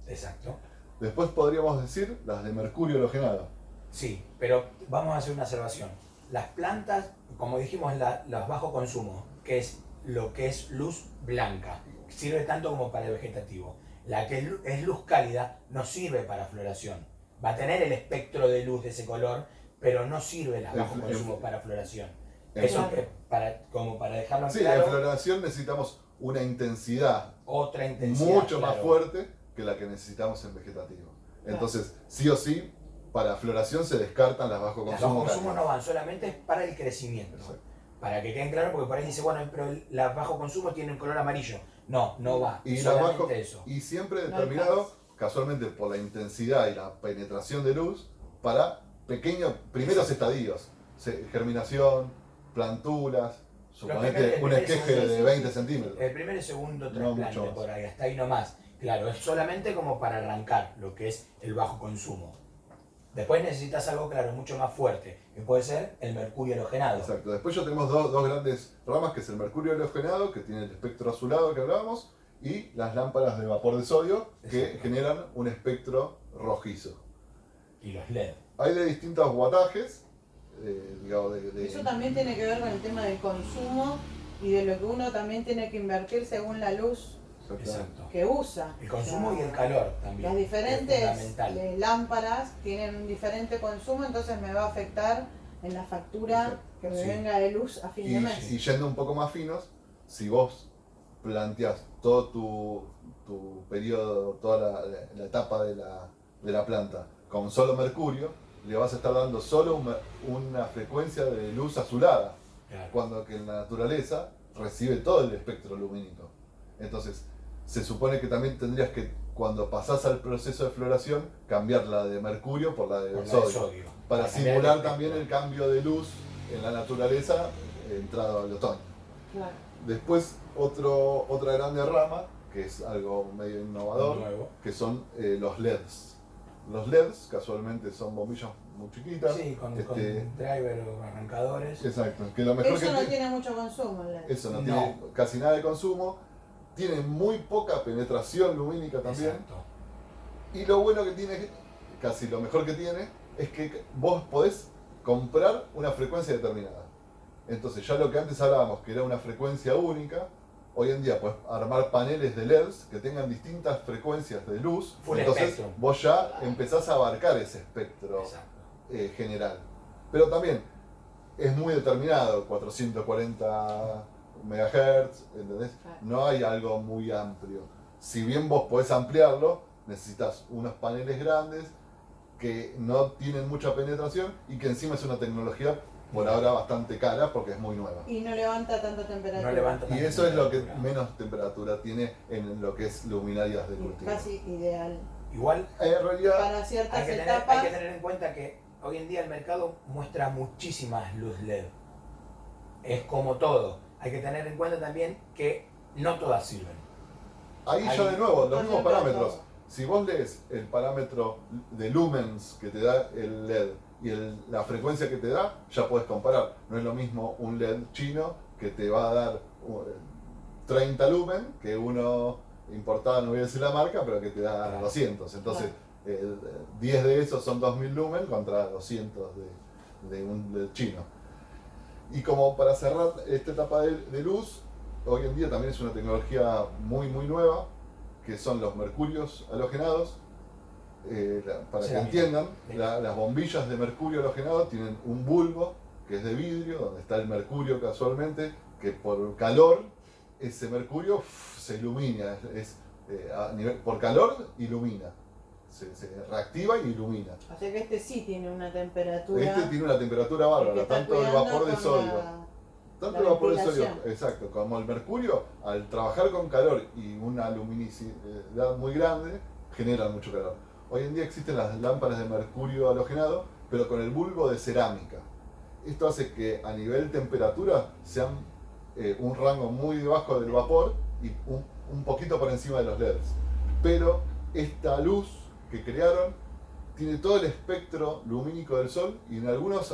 Speaker 3: Exacto.
Speaker 2: Después podríamos decir las de mercurio halogenado.
Speaker 3: Sí, pero vamos a hacer una observación. Las plantas, como dijimos, las bajo consumo, que es lo que es luz blanca, sirve tanto como para el vegetativo. La que es luz cálida no sirve para floración. Va a tener el espectro de luz de ese color, pero no sirve la bajo consumo para floración. Eso
Speaker 1: Claro.
Speaker 3: que como para dejarlo
Speaker 2: Sí,
Speaker 3: claro,
Speaker 2: en floración necesitamos una intensidad
Speaker 3: otra intensidad.
Speaker 2: mucho más
Speaker 3: claro.
Speaker 2: fuerte que la que necesitamos en vegetativo. Entonces, sí o sí, para floración se descartan las bajo
Speaker 3: Las
Speaker 2: consumo.
Speaker 3: bajo consumo
Speaker 2: cálidas.
Speaker 3: no van, solamente es para el crecimiento.
Speaker 2: Exacto.
Speaker 3: Para que queden claros, porque por ahí dice, bueno, pero las bajo consumo tienen color amarillo. No, no va.
Speaker 2: Y, las
Speaker 3: solamente
Speaker 2: bajo,
Speaker 3: eso.
Speaker 2: y siempre
Speaker 1: No
Speaker 2: determinado,
Speaker 1: alcanza.
Speaker 2: casualmente por la intensidad y la penetración de luz, para primeros estadios. Germinación, planturas, suponete un
Speaker 3: primer
Speaker 2: esqueje
Speaker 3: segundo,
Speaker 2: de 20 centímetros.
Speaker 3: El primer y segundo
Speaker 2: No
Speaker 3: trasplante
Speaker 2: mucho más.
Speaker 3: por ahí, hasta ahí nomás. Claro, es solamente como para arrancar lo que es el bajo consumo. Después necesitas algo, claro, mucho más fuerte, que puede ser el mercurio halogenado.
Speaker 2: Exacto. Después ya tenemos dos grandes ramas, que es el mercurio halogenado, que tiene el espectro azulado que hablábamos, y las lámparas de vapor de sodio, que
Speaker 3: Exacto.
Speaker 2: generan un espectro rojizo.
Speaker 3: Y los LED.
Speaker 2: Hay de distintos wattajes, digamos,
Speaker 1: Eso también tiene que ver con el tema del consumo y de lo que uno también tiene que invertir según la luz
Speaker 3: Exacto.
Speaker 1: que usa.
Speaker 3: El consumo
Speaker 1: O sea,
Speaker 3: y el calor también.
Speaker 1: Las
Speaker 3: es
Speaker 1: diferentes
Speaker 3: fundamental.
Speaker 1: lámparas tienen un diferente consumo, entonces me va a afectar en la factura que me
Speaker 3: Sí.
Speaker 1: venga de luz a fin de mes.
Speaker 2: Y yendo un poco más finos, si vos planteás todo tu periodo, toda la etapa de la planta con solo mercurio, le vas a estar dando solo una frecuencia de luz azulada,
Speaker 3: Claro.
Speaker 2: cuando que en la naturaleza recibe todo el espectro lumínico. Entonces, se supone que también tendrías que, cuando pasás al proceso de floración, cambiar la de mercurio por la de
Speaker 3: Por la de
Speaker 2: sodio,
Speaker 3: sodio.
Speaker 2: para
Speaker 3: cambiar
Speaker 2: simular
Speaker 3: el
Speaker 2: también el cambio de luz en la naturaleza entrado al otoño.
Speaker 1: Claro.
Speaker 2: Después, otra grande rama, que es algo medio innovador,
Speaker 3: nuevo.
Speaker 2: que son los LEDs. Los LEDs casualmente son bombillas muy chiquitas.
Speaker 3: Sí, con
Speaker 2: este,
Speaker 3: driver o arrancadores.
Speaker 2: exacto, que lo mejor
Speaker 1: Eso
Speaker 2: que
Speaker 1: no
Speaker 2: tiene-
Speaker 1: tiene mucho consumo.
Speaker 2: eso no
Speaker 3: No.
Speaker 2: tiene casi nada de consumo, tiene muy poca penetración lumínica también.
Speaker 3: Exacto.
Speaker 2: Y lo bueno que tiene, casi lo mejor que tiene, es que vos podés comprar una frecuencia determinada. Entonces ya lo que antes hablábamos, que era una frecuencia única, hoy en día puedes armar paneles de LEDs que tengan distintas frecuencias de luz.
Speaker 3: Full
Speaker 2: Entonces
Speaker 3: spectrum.
Speaker 2: vos ya empezás a abarcar ese espectro
Speaker 3: Exacto.
Speaker 2: general. Pero también es muy determinado, 440 MHz, ¿entendés?
Speaker 1: Claro.
Speaker 2: No hay algo muy amplio. Si bien vos podés ampliarlo, necesitas unos paneles grandes que no tienen mucha penetración y que encima es una tecnología por ahora bastante cara porque es muy nueva.
Speaker 1: Y no levanta tanta temperatura.
Speaker 3: No levanta
Speaker 2: Y
Speaker 3: tanta
Speaker 2: eso es lo que
Speaker 3: temperatura.
Speaker 2: menos temperatura tiene en lo que es luminarias de cultivo.
Speaker 1: Casi ideal.
Speaker 3: Igual
Speaker 2: En realidad,
Speaker 1: Para ciertas
Speaker 3: hay que
Speaker 1: etapas.
Speaker 3: tener en cuenta que hoy en día el mercado muestra muchísimas luz LED. Es como todo. Hay que tener en cuenta también que no todas sirven.
Speaker 2: ahí
Speaker 3: Ahí-
Speaker 2: ya de nuevo, los
Speaker 1: No,
Speaker 2: mismos
Speaker 1: no, no,
Speaker 2: parámetros.
Speaker 1: no.
Speaker 2: Si vos lees el parámetro de lumens que te da el LED y la frecuencia que te da, ya puedes comparar. No es lo mismo un LED chino que te va a dar 30 lumen que uno importado, no voy a decir la marca, pero que te da
Speaker 3: Claro.
Speaker 2: 200. Entonces, 10 de esos son 2000 lumen contra 200 de un LED chino. Y como para cerrar esta etapa de luz, hoy en día también es una tecnología muy muy nueva, que son los mercurios halogenados. Para que
Speaker 3: Cerámica.
Speaker 2: entiendan, las bombillas de mercurio halogenado tienen un bulbo que es de vidrio, donde está el mercurio casualmente, que por calor, ese mercurio se ilumina, por calor ilumina, se reactiva y ilumina.
Speaker 1: O sea que este sí tiene una temperatura.
Speaker 2: Este tiene una temperatura bárbara, tanto el vapor de sodio. Tanto el vapor de sodio, exacto, como el mercurio, al trabajar con calor y una luminosidad muy grande, generan mucho calor. Hoy en día existen las lámparas de mercurio halogenado, pero con el bulbo de cerámica. Esto hace que a nivel temperatura sean un rango muy debajo del vapor y un poquito por encima de los LEDs. Pero esta luz que crearon tiene todo el espectro lumínico del Sol y en algunas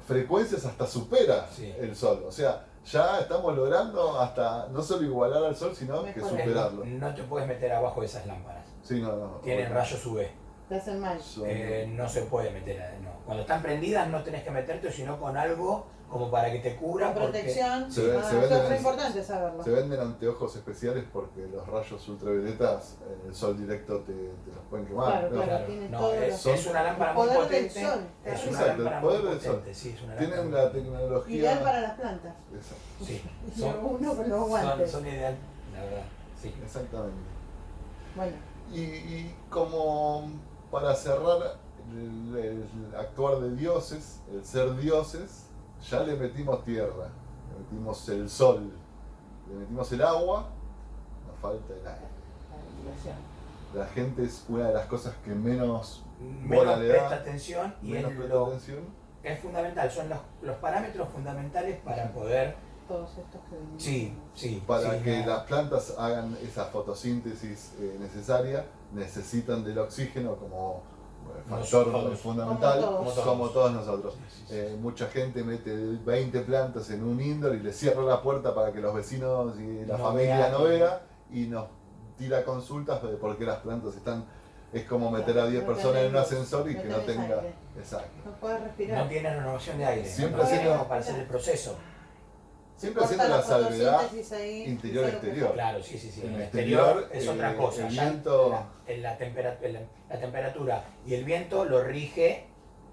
Speaker 2: frecuencias hasta supera el Sol. O sea, ya estamos logrando hasta no solo igualar al Sol, sino que superarlo.
Speaker 3: No te puedes meter abajo de esas lámparas.
Speaker 2: Sí, no.
Speaker 3: Tienen rayos UV.
Speaker 1: Te hacen mal.
Speaker 3: No se puede meter, no. Cuando están prendidas no tenés que meterte, sino con algo como para que te cubra.
Speaker 1: La protección.
Speaker 2: Se
Speaker 1: Eso es muy importante saberlo.
Speaker 2: Se venden anteojos especiales porque los rayos ultravioletas en el sol directo te los pueden quemar.
Speaker 1: Claro, tiene todo
Speaker 3: es una lámpara muy potente.
Speaker 1: Del sol.
Speaker 3: Es una
Speaker 2: Exacto,
Speaker 3: lámpara
Speaker 2: el poder
Speaker 3: muy
Speaker 2: del sol.
Speaker 3: potente, sí, es una
Speaker 2: Tienen
Speaker 3: lámpara.
Speaker 2: la tecnología.
Speaker 1: Ideal para las plantas.
Speaker 2: Exacto.
Speaker 3: Sí,
Speaker 1: Uno con los guantes.
Speaker 3: son ideal, la verdad. Sí.
Speaker 2: Exactamente.
Speaker 1: Bueno.
Speaker 2: Y como para cerrar el actuar de dioses, el ser dioses, ya le metimos tierra, le metimos el sol, le metimos el agua, nos falta el aire. La gente es una de las cosas que menos bola le
Speaker 3: presta
Speaker 2: da,
Speaker 3: atención y
Speaker 2: menos
Speaker 3: es,
Speaker 2: presta atención.
Speaker 3: es fundamental, son los parámetros fundamentales para poder.
Speaker 1: Todos estos que venimos.
Speaker 3: Sí.
Speaker 2: Para
Speaker 3: sí,
Speaker 2: que
Speaker 3: no.
Speaker 2: las plantas hagan esa fotosíntesis necesaria, necesitan del oxígeno como factor
Speaker 3: Todos.
Speaker 2: fundamental,
Speaker 1: Como
Speaker 2: todos nosotros.
Speaker 3: Sí.
Speaker 2: Mucha gente mete 20 plantas en un indoor y le cierra la puerta para que los vecinos y la
Speaker 3: No
Speaker 2: familia
Speaker 3: vean.
Speaker 2: no vea y nos tira consultas de por qué las plantas están. Es como meter a 10
Speaker 1: No
Speaker 2: personas en un
Speaker 1: tenés
Speaker 2: ascensor y
Speaker 1: no
Speaker 2: que no
Speaker 1: tenés
Speaker 2: tenga.
Speaker 1: aire.
Speaker 2: Exacto.
Speaker 1: No puedes respirar.
Speaker 3: No tiene renovación de aire.
Speaker 2: Siempre
Speaker 3: no
Speaker 2: haciendo-
Speaker 3: tenemos para hacer el proceso.
Speaker 2: Siempre haciendo la salvedad
Speaker 1: ahí,
Speaker 2: interior-exterior.
Speaker 3: Claro, sí.
Speaker 2: En
Speaker 3: En
Speaker 2: el
Speaker 3: el exterior es
Speaker 2: exterior,
Speaker 3: otra cosa.
Speaker 2: el
Speaker 3: Ya
Speaker 2: viento-
Speaker 3: la temperatura y el viento lo rige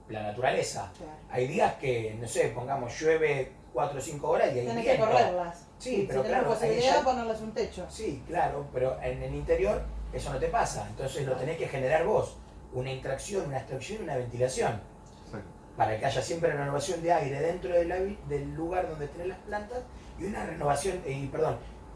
Speaker 3: la naturaleza.
Speaker 1: Claro.
Speaker 3: Hay días que, no sé, pongamos llueve 4 o 5 horas y hay
Speaker 1: Tenés que
Speaker 3: viento.
Speaker 1: correrlas.
Speaker 3: Sí, pero
Speaker 1: si tenés
Speaker 3: claro,
Speaker 1: posibilidad
Speaker 3: ahí
Speaker 1: de
Speaker 3: ya-
Speaker 1: ponerles un techo.
Speaker 3: Sí, claro, pero en el interior eso no te pasa. Entonces lo tenés que generar vos. Una intracción, una extracción y una ventilación.
Speaker 2: Exacto.
Speaker 3: Para que haya siempre renovación de aire dentro del lugar donde tenés las plantas y una renovación,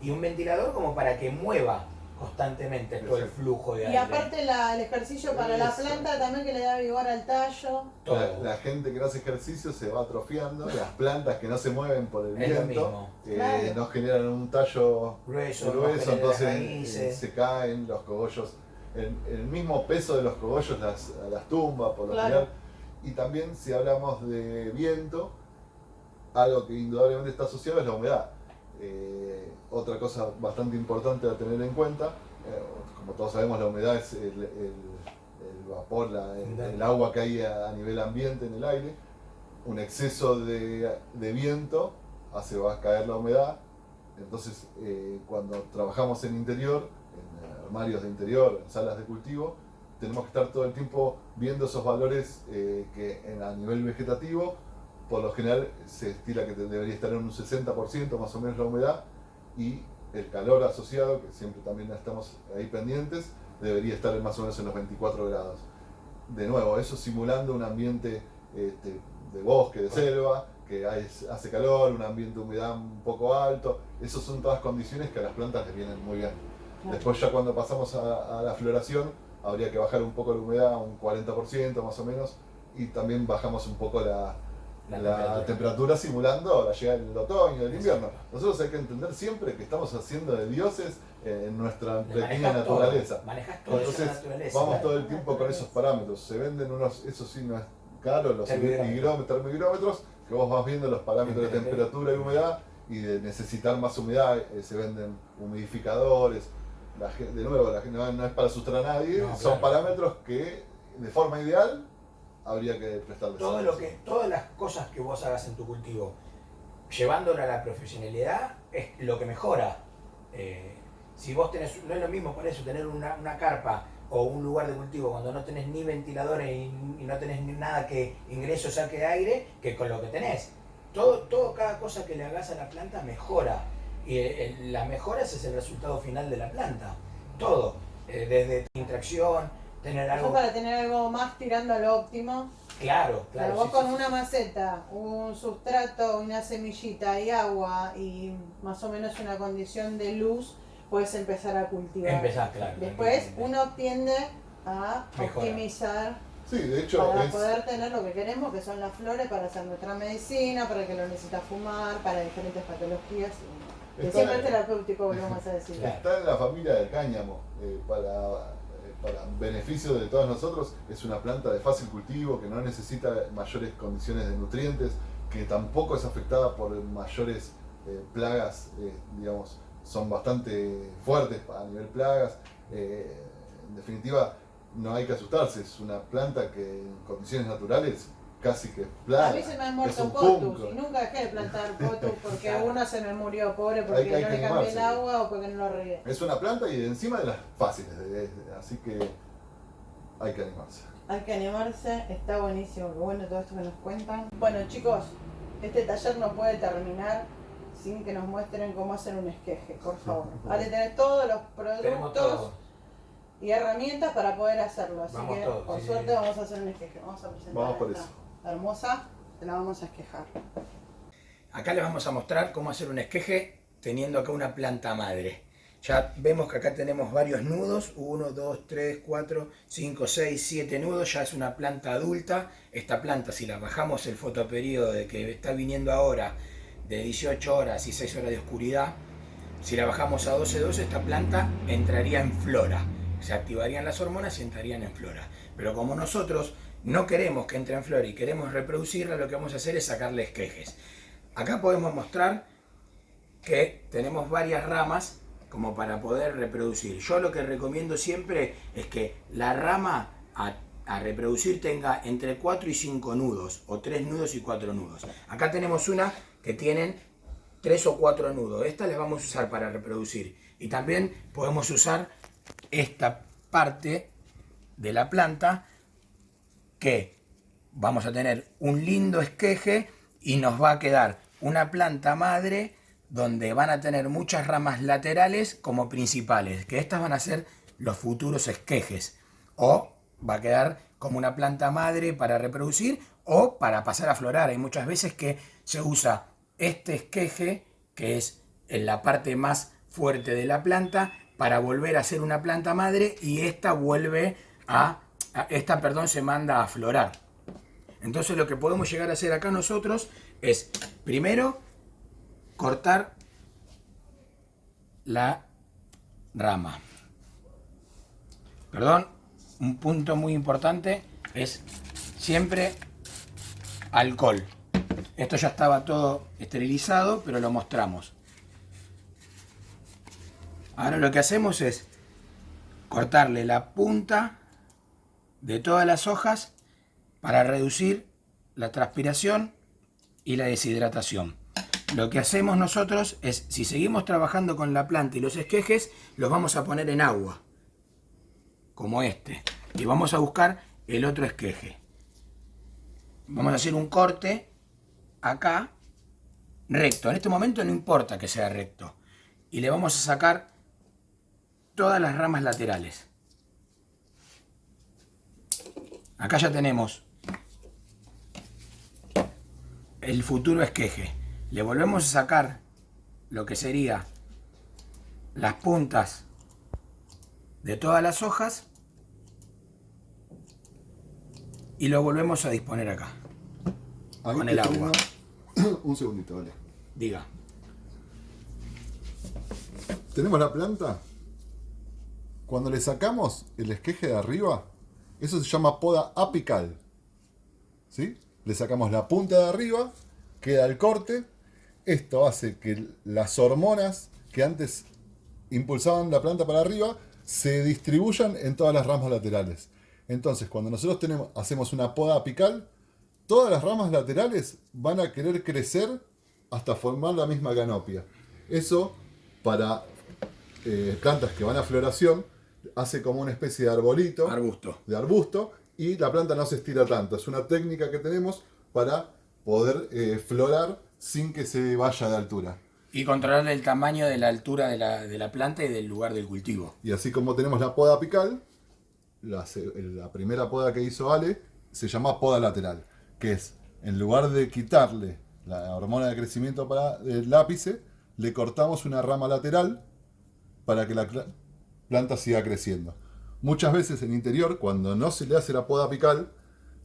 Speaker 3: y un ventilador como para que mueva constantemente todo el flujo de
Speaker 1: Y
Speaker 3: aire.
Speaker 1: aparte el ejercicio para la
Speaker 2: Eso.
Speaker 1: planta también que le da vigor al tallo.
Speaker 3: Todo.
Speaker 2: La gente que no hace ejercicio se va atrofiando, las plantas que no se mueven por el
Speaker 3: Es lo
Speaker 2: viento
Speaker 3: mismo.
Speaker 1: Claro.
Speaker 2: no generan un tallo
Speaker 3: Grueso,
Speaker 2: grueso,
Speaker 3: no
Speaker 2: entonces
Speaker 3: genera raíces.
Speaker 2: se caen los cogollos, el mismo peso de los cogollos las tumba por lo
Speaker 1: Claro.
Speaker 2: general. Y también si hablamos de viento, algo que indudablemente está asociado es la humedad. Otra cosa bastante importante a tener en cuenta, como todos sabemos, la humedad es el vapor, el agua que hay a nivel ambiente en el aire. Un exceso de viento va a caer la humedad. Entonces, cuando trabajamos en interior, en armarios de interior, en salas de cultivo, tenemos que estar todo el tiempo viendo esos valores que a nivel vegetativo, por lo general se estila que debería estar en un 60% más o menos la humedad, y el calor asociado, que siempre también estamos ahí pendientes, debería estar más o menos en los 24 grados. De nuevo, eso simulando un ambiente de bosque, de selva, que hace calor, un ambiente de humedad un poco alto. Esas son todas condiciones que a las plantas les vienen muy bien.
Speaker 1: Claro.
Speaker 2: Después ya cuando pasamos a la floración, habría que bajar un poco la humedad, un 40% más o menos, y también bajamos un poco la temperatura simulando la llegada del otoño, del invierno. Nosotros hay que entender siempre que estamos haciendo de dioses en nuestra pequeña naturaleza.
Speaker 3: Manejás todo
Speaker 2: Entonces
Speaker 3: esa naturaleza.
Speaker 2: vamos
Speaker 3: claro.
Speaker 2: todo el tiempo con esos parámetros. Se venden unos, eso sí no es caro, los termigrómetros, que vos vas viendo los parámetros de temperatura y humedad, y de necesitar más humedad se venden humidificadores. De nuevo, no es para asustar a nadie,
Speaker 3: No,
Speaker 2: son
Speaker 3: claro.
Speaker 2: parámetros que de forma ideal habría que prestarles atención.
Speaker 3: Todas las cosas que vos hagas en tu cultivo, llevándolo a la profesionalidad, es lo que mejora Si vos tenés, no es lo mismo por eso tener una carpa o un lugar de cultivo cuando no tenés ni ventiladores y no tenés ni nada que ingrese o saque de aire, que con lo que tenés. Cada cosa que le hagas a la planta mejora. Y las mejoras es el resultado final de la planta. Todo. Desde interacción, tener
Speaker 1: Eso
Speaker 3: algo.
Speaker 1: para tener algo más tirando al óptimo.
Speaker 3: Claro,
Speaker 1: Pero
Speaker 3: claro.
Speaker 1: vos
Speaker 3: Sí,
Speaker 1: con
Speaker 3: sí,
Speaker 1: una maceta, un sustrato, una semillita y agua y más o menos una condición de luz, puedes empezar a cultivar.
Speaker 3: Empezar, claro.
Speaker 1: Después uno tiende a
Speaker 3: Mejora.
Speaker 1: optimizar
Speaker 2: Sí, de hecho
Speaker 1: para
Speaker 2: es...
Speaker 1: poder tener lo que queremos, que son las flores para hacer nuestra medicina, para el que lo necesita fumar, para diferentes patologías. Que
Speaker 2: Está-
Speaker 1: siempre es terapéutico, volvemos a decir.
Speaker 3: Claro.
Speaker 2: Está en la familia del cáñamo, para beneficio de todos nosotros. Es una planta de fácil cultivo, que no necesita mayores condiciones de nutrientes, que tampoco es afectada por mayores plagas, digamos, son bastante fuertes a nivel plagas. En definitiva, no hay que asustarse, es una planta que en condiciones naturales casi que es plaga.
Speaker 1: A mí se me han
Speaker 2: es
Speaker 1: muerto
Speaker 2: un
Speaker 1: potus
Speaker 2: junco.
Speaker 1: y nunca dejé de plantar potus porque
Speaker 3: Claro.
Speaker 1: uno se me murió pobre porque
Speaker 2: Hay
Speaker 1: no
Speaker 2: que
Speaker 1: le cambié
Speaker 2: animarse.
Speaker 1: el agua o porque no lo regué.
Speaker 2: Es una planta y encima de las fáciles, así que hay que animarse.
Speaker 1: Hay que animarse, está buenísimo, qué bueno todo esto que nos cuentan. Bueno chicos, este taller no puede terminar sin que nos muestren cómo hacer un esqueje, por favor. Ahora tenés todos los
Speaker 3: Tenemos
Speaker 1: productos
Speaker 3: todo.
Speaker 1: y herramientas para poder hacerlo, así
Speaker 3: Vamos
Speaker 1: que
Speaker 3: todos,
Speaker 1: por
Speaker 3: sí,
Speaker 1: suerte
Speaker 3: sí.
Speaker 1: vamos a hacer un esqueje. Vamos a presentar
Speaker 2: Vamos por
Speaker 1: esta
Speaker 2: eso.
Speaker 1: hermosa, te la vamos a esquejar.
Speaker 3: Acá les vamos a mostrar cómo hacer un esqueje teniendo acá una planta madre. Ya vemos que acá tenemos varios nudos, 1, 2, 3, 4, 5, 6, 7 nudos, ya es una planta adulta. Esta planta, si la bajamos el fotoperiodo de que está viniendo ahora, de 18 horas y 6 horas de oscuridad, si la bajamos a 12, esta planta entraría en flora. Se activarían las hormonas y entrarían en flora. Pero como nosotros no queremos que entre en flora y queremos reproducirla, lo que vamos a hacer es sacarle esquejes. Acá podemos mostrar que tenemos varias ramas como para poder reproducir. Yo lo que recomiendo siempre es que la rama a reproducir tenga entre 4 y 5 nudos, o 3 nudos y 4 nudos. Acá tenemos una que tienen 3 o 4 nudos. Estas las vamos a usar para reproducir. Y también podemos usar esta parte de la planta que vamos a tener un lindo esqueje y nos va a quedar una planta madre donde van a tener muchas ramas laterales como principales, que estas van a ser los futuros esquejes, o va a quedar como una planta madre para reproducir o para pasar a florar. Hay muchas veces que se usa este esqueje, que es en la parte más fuerte de la planta, para volver a ser una planta madre, y esta vuelve se manda a florar. Entonces lo que podemos llegar a hacer acá nosotros es, primero, cortar la rama. Perdón, un punto muy importante es siempre alcohol. Esto ya estaba todo esterilizado, pero lo mostramos. Ahora lo que hacemos es cortarle la punta de todas las hojas para reducir la transpiración y la deshidratación. Lo que hacemos nosotros es, si seguimos trabajando con la planta y los esquejes, los vamos a poner en agua, como este, y vamos a buscar el otro esqueje. Vamos a hacer un corte acá, recto. En este momento no importa que sea recto. Y le vamos a sacar todas las ramas laterales. Acá ya tenemos el futuro esqueje. Le volvemos a sacar lo que sería las puntas de todas las hojas y lo volvemos a disponer acá.
Speaker 2: Ahí
Speaker 3: Con
Speaker 2: te
Speaker 3: el
Speaker 2: freno.
Speaker 3: agua.
Speaker 2: Un segundito, vale.
Speaker 3: Diga.
Speaker 2: Tenemos la planta. Cuando le sacamos el esqueje de arriba, eso se llama poda apical. ¿Sí? Le sacamos la punta de arriba, queda el corte. Esto hace que las hormonas que antes impulsaban la planta para arriba se distribuyan en todas las ramas laterales. Entonces, cuando nosotros hacemos una poda apical, todas las ramas laterales van a querer crecer hasta formar la misma canopia. Eso para plantas que van a floración, hace como una especie de arbolito, de arbusto, y la planta no se estira tanto. Es una técnica que tenemos para poder florar sin que se vaya de altura.
Speaker 3: Y controlar el tamaño de la altura de la planta y del lugar del cultivo.
Speaker 2: Y así como tenemos la poda apical, la primera poda que hizo Ale se llama poda lateral, que es, en lugar de quitarle la hormona de crecimiento para el ápice, le cortamos una rama lateral para que la planta siga creciendo. Muchas veces en interior, cuando no se le hace la poda apical,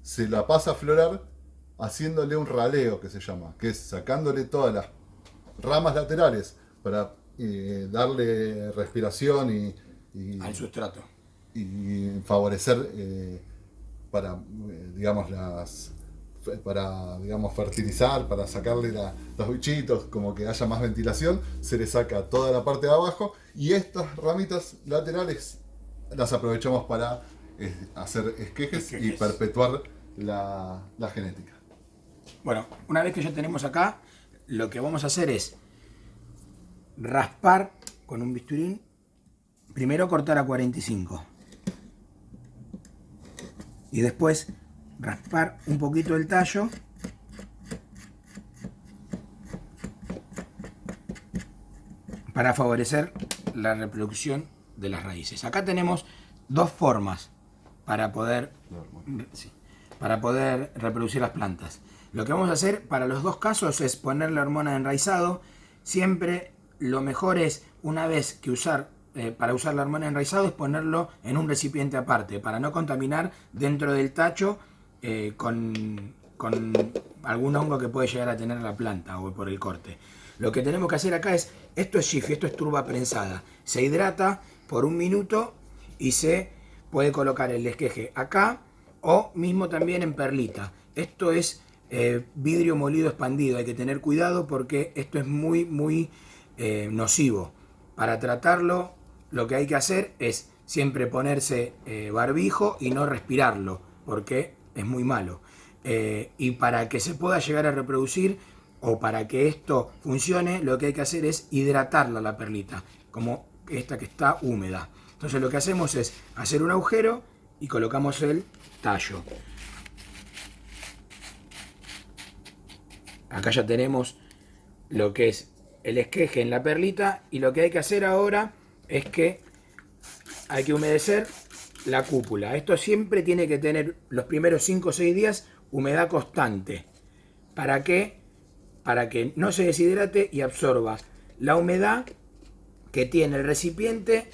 Speaker 2: se la pasa a florar haciéndole un raleo, que se llama, que es sacándole todas las ramas laterales para darle respiración y
Speaker 3: al sustrato.
Speaker 2: Y favorecer para fertilizar, para sacarle los bichitos, como que haya más ventilación, se le saca toda la parte de abajo y estas ramitas laterales las aprovechamos para hacer esquejes y perpetuar la genética.
Speaker 3: Bueno, una vez que ya tenemos acá, lo que vamos a hacer es raspar con un bisturín, primero cortar a 45 y después raspar un poquito el tallo para favorecer la reproducción de las raíces. Acá tenemos dos formas para poder reproducir las plantas. Lo que vamos a hacer para los dos casos es poner la hormona de enraizado. Siempre lo mejor es, una vez que para usar la hormona de enraizado, es ponerlo en un recipiente aparte, para no contaminar dentro del tacho con algún hongo que puede llegar a tener la planta o por el corte. Lo que tenemos que hacer acá es, esto es jiffy, esto es turba prensada. Se hidrata por 1 minuto y se puede colocar el esqueje acá o mismo también en perlita. Esto es vidrio molido expandido, hay que tener cuidado porque esto es muy nocivo. Para tratarlo, lo que hay que hacer es siempre ponerse barbijo y no respirarlo, porque es muy malo. Y para que se pueda llegar a reproducir o para que esto funcione, lo que hay que hacer es hidratarla la perlita, como esta que está húmeda. Entonces lo que hacemos es hacer un agujero y colocamos el tallo. Acá ya tenemos lo que es el esqueje en la perlita y lo que hay que hacer ahora es que hay que humedecer la cúpula. Esto siempre tiene que tener los primeros 5 o 6 días humedad constante. ¿Para qué? Para que no se deshidrate y absorba la humedad que tiene el recipiente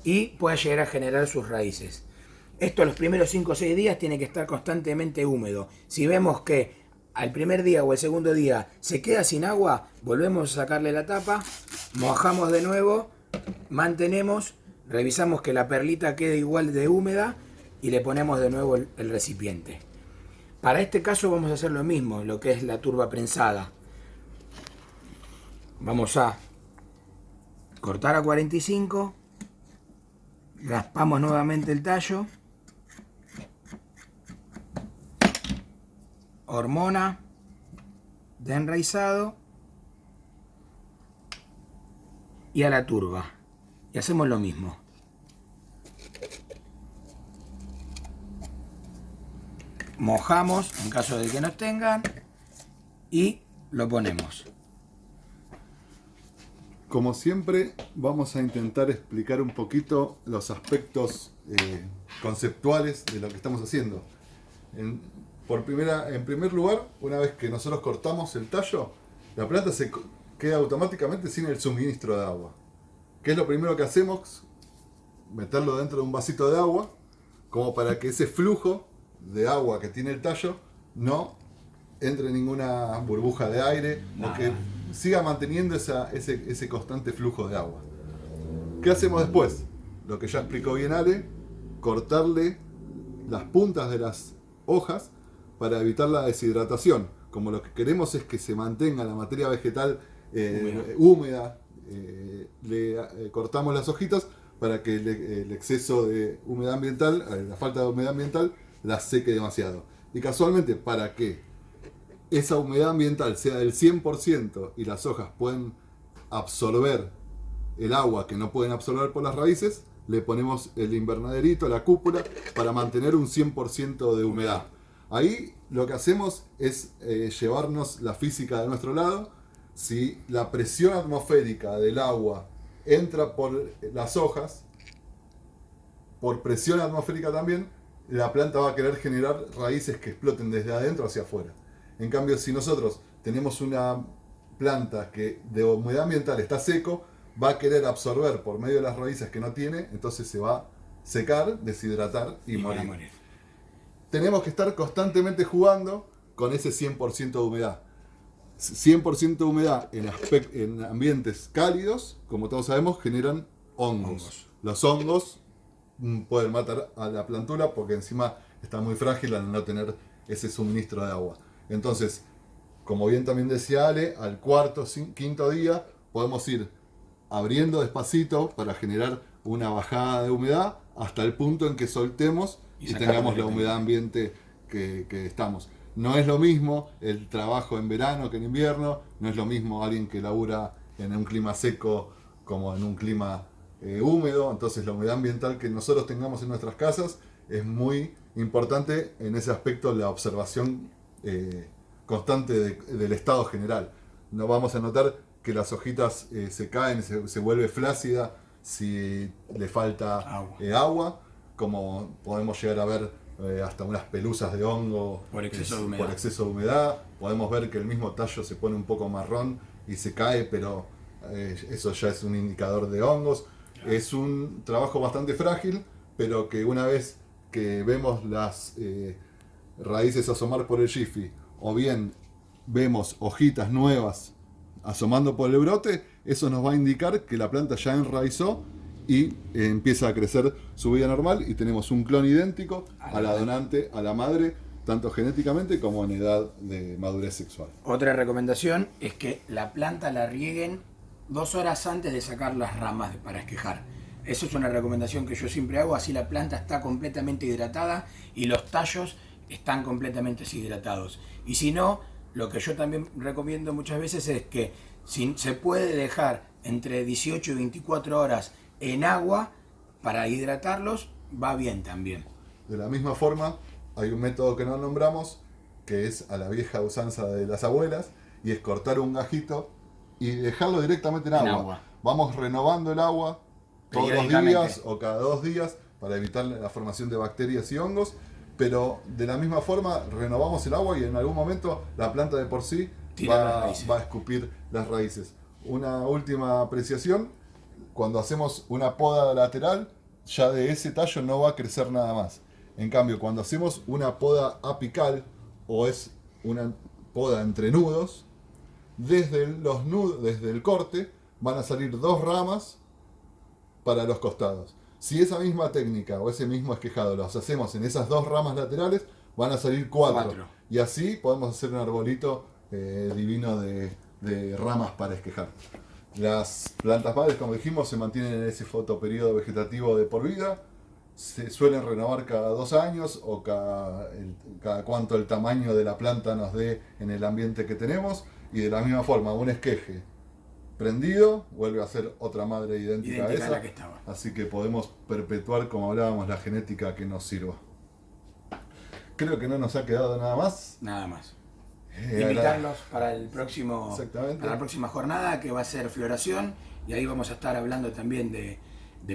Speaker 3: y pueda llegar a generar sus raíces. Esto los primeros 5 o 6 días tiene que estar constantemente húmedo. Si vemos que al primer día o el segundo día se queda sin agua, volvemos a sacarle la tapa, mojamos de nuevo, mantenemos, revisamos que la perlita quede igual de húmeda y le ponemos de nuevo el recipiente. Para este caso vamos a hacer lo mismo, lo que es la turba prensada. Vamos a cortar a 45, raspamos nuevamente el tallo, hormona de enraizado y a la turba. Y hacemos lo mismo. Mojamos en caso de que nos tengan y lo ponemos.
Speaker 2: Como siempre, vamos a intentar explicar un poquito los aspectos conceptuales de lo que estamos haciendo. En primer lugar, una vez que nosotros cortamos el tallo, la planta se queda automáticamente sin el suministro de agua. ¿Qué es lo primero que hacemos? Meterlo dentro de un vasito de agua, como para que ese flujo de agua que tiene el tallo no entre ninguna burbuja de aire, o que siga manteniendo ese constante flujo de agua. ¿Qué hacemos después? Lo que ya explicó bien Ale, cortarle las puntas de las hojas para evitar la deshidratación. Como lo que queremos es que se mantenga la materia vegetal húmeda, le cortamos las hojitas para que el exceso de humedad ambiental, la falta de humedad ambiental, la seque demasiado. Y casualmente, para que esa humedad ambiental sea del 100% y las hojas pueden absorber el agua que no pueden absorber por las raíces, le ponemos el invernaderito, la cúpula, para mantener un 100% de humedad. Ahí lo que hacemos es llevarnos la física de nuestro lado. Si la presión atmosférica del agua entra por las hojas, por presión atmosférica también, la planta va a querer generar raíces que exploten desde adentro hacia afuera. En cambio, si nosotros tenemos una planta que de humedad ambiental está seco, va a querer absorber por medio de las raíces que no tiene, entonces se va a secar, deshidratar y morir. Tenemos que estar constantemente jugando con ese 100% de humedad. 100% de humedad en ambientes cálidos, como todos sabemos, generan hongos. Los hongos pueden matar a la plantula porque encima está muy frágil al no tener ese suministro de agua. Entonces, como bien también decía Ale, al cuarto, quinto día podemos ir abriendo despacito para generar una bajada de humedad hasta el punto en que soltemos y tengamos la humedad ambiente que estamos. No es lo mismo el trabajo en verano que en invierno, no es lo mismo alguien que labura en un clima seco como en un clima húmedo, entonces la humedad ambiental que nosotros tengamos en nuestras casas es muy importante en ese aspecto, la observación constante del estado general. No vamos a notar que las hojitas se caen, se vuelve flácida si le falta agua, como podemos llegar a ver hasta unas pelusas de hongo
Speaker 3: por exceso
Speaker 2: de humedad. Podemos ver que el mismo tallo se pone un poco marrón y se cae, pero eso ya es un indicador de hongos. Es un trabajo bastante frágil, pero que una vez que vemos las raíces asomar por el jiffy, o bien vemos hojitas nuevas asomando por el brote, eso nos va a indicar que la planta ya enraizó y empieza a crecer su vida normal y tenemos un clon idéntico a la donante, a la madre, tanto genéticamente como en edad de madurez sexual.
Speaker 3: Otra recomendación es que la planta la rieguen 2 horas antes de sacar las ramas para esquejar. Eso es una recomendación que yo siempre hago, así la planta está completamente hidratada y los tallos están completamente deshidratados. Y si no, lo que yo también recomiendo muchas veces es que si se puede dejar entre 18 y 24 horas en agua para hidratarlos, va bien también.
Speaker 2: De la misma forma, hay un método que no nombramos, que es a la vieja usanza de las abuelas, y es cortar un gajito y dejarlo directamente en agua. Vamos renovando el agua todos los días o cada 2 días para evitar la formación de bacterias y hongos, pero de la misma forma renovamos el agua y en algún momento la planta de por sí va a escupir las raíces. Una última apreciación: cuando hacemos una poda lateral, ya de ese tallo no va a crecer nada más. En cambio, cuando hacemos una poda apical, o es una poda entre nudos, desde el corte van a salir 2 ramas para los costados. Si esa misma técnica o ese mismo esquejado los hacemos en esas 2 ramas laterales, van a salir 4. Y así podemos hacer un arbolito divino de ramas para esquejar. Las plantas madres, como dijimos, se mantienen en ese fotoperiodo vegetativo de por vida. Se suelen renovar cada 2 años o cada cuanto el tamaño de la planta nos dé en el ambiente que tenemos. Y de la misma forma, un esqueje prendido vuelve a ser otra madre idéntica a esa.
Speaker 3: A la que estaba.
Speaker 2: Así que podemos perpetuar, como hablábamos, la genética que nos sirva. Creo que no nos ha quedado nada más.
Speaker 3: Nada más. Invitarlos para la próxima jornada, que va a ser floración, y ahí vamos a estar hablando también de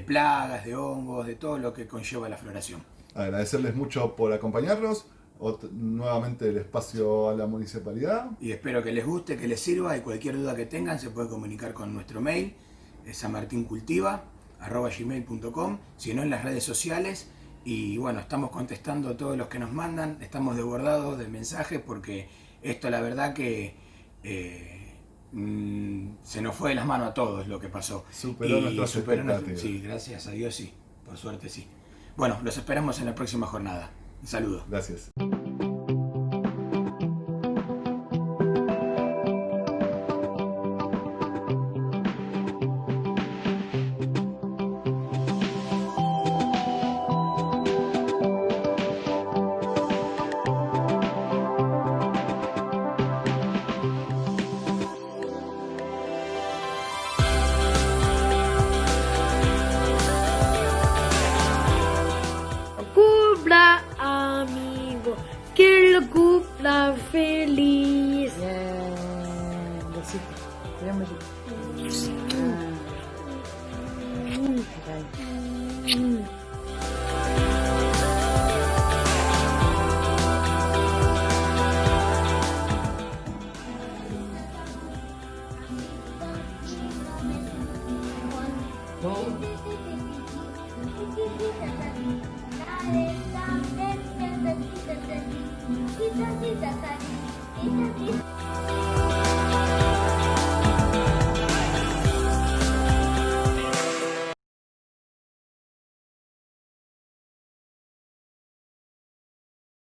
Speaker 3: plagas, de hongos, de todo lo que conlleva la floración.
Speaker 2: Agradecerles mucho por acompañarnos, nuevamente el espacio a la municipalidad.
Speaker 3: Y espero que les guste, que les sirva, y cualquier duda que tengan se puede comunicar con nuestro mail, sanmartincultiva@gmail.com, si no en las redes sociales. Y bueno, estamos contestando a todos los que nos mandan, estamos desbordados de mensajes porque esto la verdad que se nos fue de las manos a todos lo que pasó.
Speaker 2: Superó nuestras expectativas.
Speaker 3: Sí, gracias a Dios sí, por suerte sí. Bueno, los esperamos en la próxima jornada. Un saludo.
Speaker 2: Gracias.
Speaker 1: Te doy un besito.
Speaker 3: No.